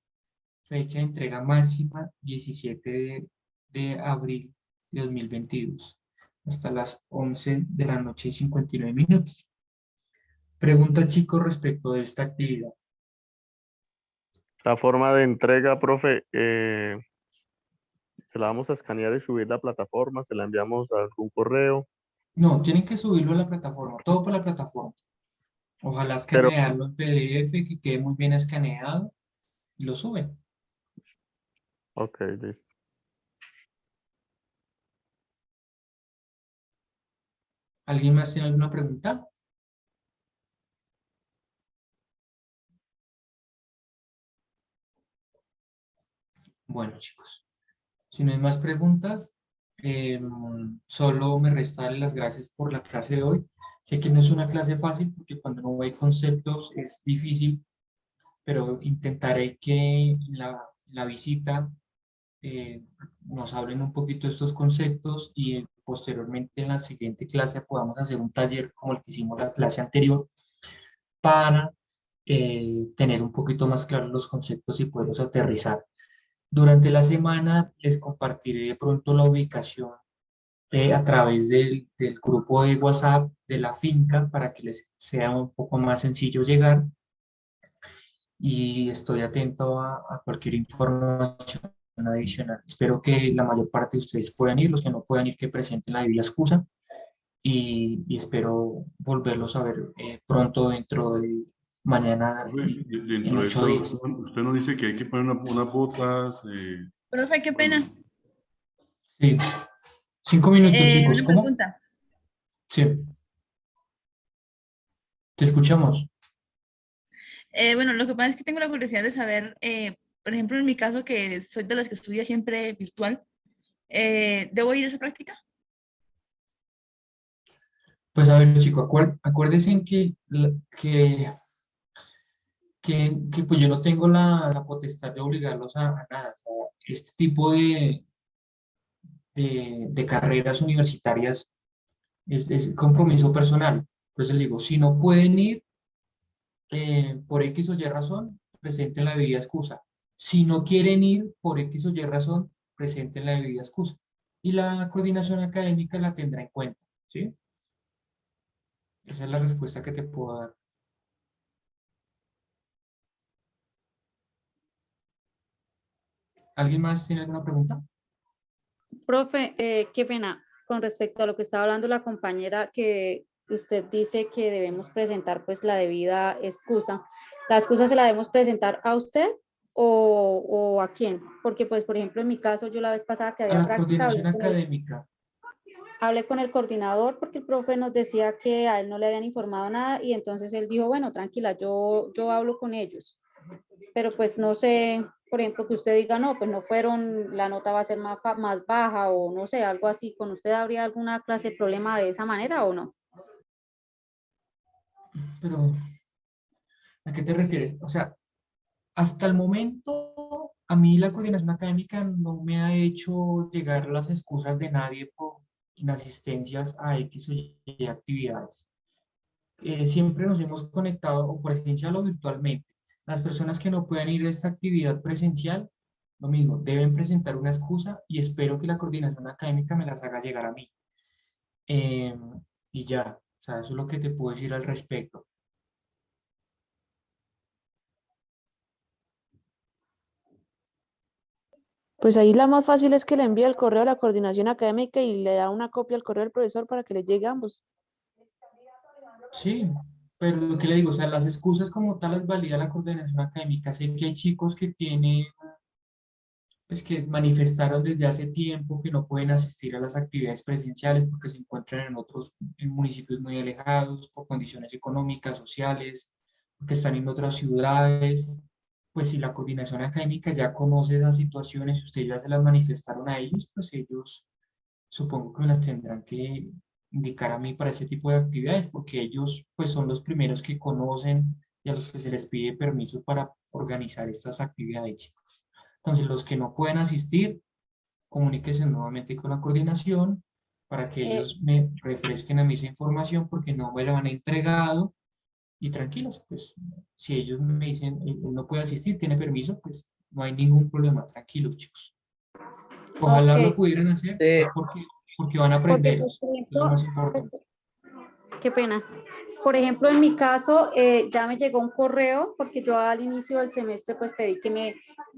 fecha de entrega máxima 17 de abril de 2022, hasta las 11 de la noche y 59 minutos. Pregunta, chicos, respecto de esta actividad. La forma de entrega, profe, se la vamos a escanear y subir a la plataforma, se la enviamos a algún correo. No, tienen que subirlo a la plataforma, todo por la plataforma. Ojalá Pero, escanearlo en PDF, que quede muy bien escaneado y lo suben. ok, listo. ¿Alguien más tiene alguna pregunta? Bueno, chicos, si no hay más preguntas, solo me resta darles las gracias por la clase de hoy. Sé que no es una clase fácil porque cuando no hay conceptos es difícil, pero intentaré que en la visita nos hablen un poquito de estos conceptos y posteriormente en la siguiente clase podamos hacer un taller como el que hicimos la clase anterior para tener un poquito más claros los conceptos y poderlos aterrizar. Durante la semana les compartiré de pronto la ubicación a través del grupo de WhatsApp de la finca para que les sea un poco más sencillo llegar y estoy atento a cualquier información adicional. Espero que la mayor parte de ustedes puedan ir, los que no puedan ir que presenten la debida excusa y espero volverlos a ver pronto dentro de mañana en Dentro de 8 esto, días. usted nos dice que hay que poner unas botas. Profe, qué pena. Sí. 5 minutos, chicos. Una ¿Cómo? pregunta. Sí. Te escuchamos. Bueno, lo que pasa es que tengo la curiosidad de saber, por ejemplo, en mi caso, que soy de las que estudia siempre virtual, ¿debo ir a esa práctica? Pues a ver, chicos, acuérdense en que pues yo no tengo la potestad de obligarlos a nada. O sea, este tipo de carreras universitarias es compromiso personal. Entonces les digo, si no pueden ir por X o Y razón, presenten la debida excusa. Si no quieren ir por X o Y razón, presenten la debida excusa. Y la coordinación académica la tendrá en cuenta, ¿sí? Esa es la respuesta que te puedo dar. ¿Alguien más tiene alguna pregunta? Profe, qué pena, con respecto a lo que estaba hablando la compañera, que usted dice que debemos presentar pues la debida excusa. ¿La excusa se la debemos presentar a usted o a quién? Porque pues, por ejemplo, en mi caso, yo la vez pasada que A había la práctica, coordinación académica. hablé con el coordinador porque el profe nos decía que a él no le habían informado nada y entonces él dijo, bueno, tranquila, yo hablo con ellos. Pero pues no sé, por ejemplo, que usted diga, no, pues no fueron, la nota va a ser más baja o no sé, algo así. ¿Con usted habría alguna clase de problema de esa manera o no? Pero, ¿a qué te refieres? O sea, hasta el momento, a mí la coordinación académica no me ha hecho llegar las excusas de nadie por inasistencias a X o Y actividades. Siempre nos hemos conectado o presencial o virtualmente. Las personas que no puedan ir a esta actividad presencial lo mismo, deben presentar una excusa y espero que la coordinación académica me las haga llegar a mí. Y ya, o sea, eso es lo que te puedo decir al respecto. Pues ahí la más fácil es que le envíe el correo a la coordinación académica y le da una copia al correo del profesor para que le llegue a ambos. Sí, pero lo que le digo, o sea, las excusas como tal las valida la coordinación académica. Sé que hay chicos que tienen, pues que manifestaron desde hace tiempo que no pueden asistir a las actividades presenciales porque se encuentran en municipios muy alejados por condiciones económicas, sociales, porque están en otras ciudades. Pues si la coordinación académica ya conoce esas situaciones, si ustedes ya se las manifestaron a ellos, pues ellos supongo que me las tendrán que indicar a mí para ese tipo de actividades, porque ellos pues son los primeros que conocen y a los que se les pide permiso para organizar estas actividades, chicos. Entonces, los que no pueden asistir, comuníquense nuevamente con la coordinación para que ellos me refresquen a mí esa información porque no me la han entregado. Y tranquilos, pues si ellos me dicen no puede asistir, tiene permiso, pues no hay ningún problema, tranquilos, chicos. Ojalá lo Ok. pudieran hacer porque van a Porque, aprender, pues, por es lo ejemplo, más importante. qué pena. Por ejemplo, en mi caso, ya me llegó un correo porque yo al inicio del semestre pues pedí que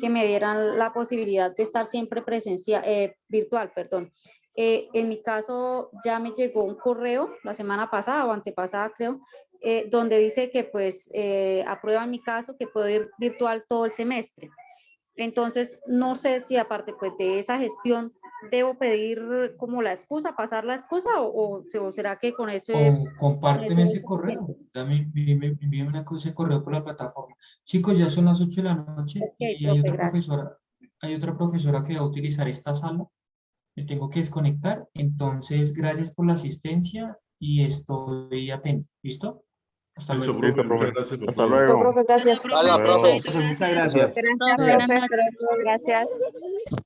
me dieran la posibilidad de estar siempre presencial, virtual, perdón. En mi caso ya me llegó un correo la semana pasada o antepasada creo, donde dice que pues aprueba en mi caso que puedo ir virtual todo el semestre. Entonces, no sé si aparte pues de esa gestión debo pedir como la excusa, pasar la excusa o será que con eso O compárteme es ese suficiente. correo, envíame ese correo por la plataforma. Chicos, ya son las 8 de la noche Ok, y profe, gracias. hay otra profesora que va a utilizar esta sala. Me tengo que desconectar, entonces gracias por la asistencia y estoy atento. ¿Listo? Hasta Listo, luego. profe, Listo, muchas profe. gracias por Hasta todo. luego. Profe, gracias. Bueno, Hola, profe, profe. chaito, Muchas gracias. gracias. Gracias, Gracias. profe, hasta luego, gracias.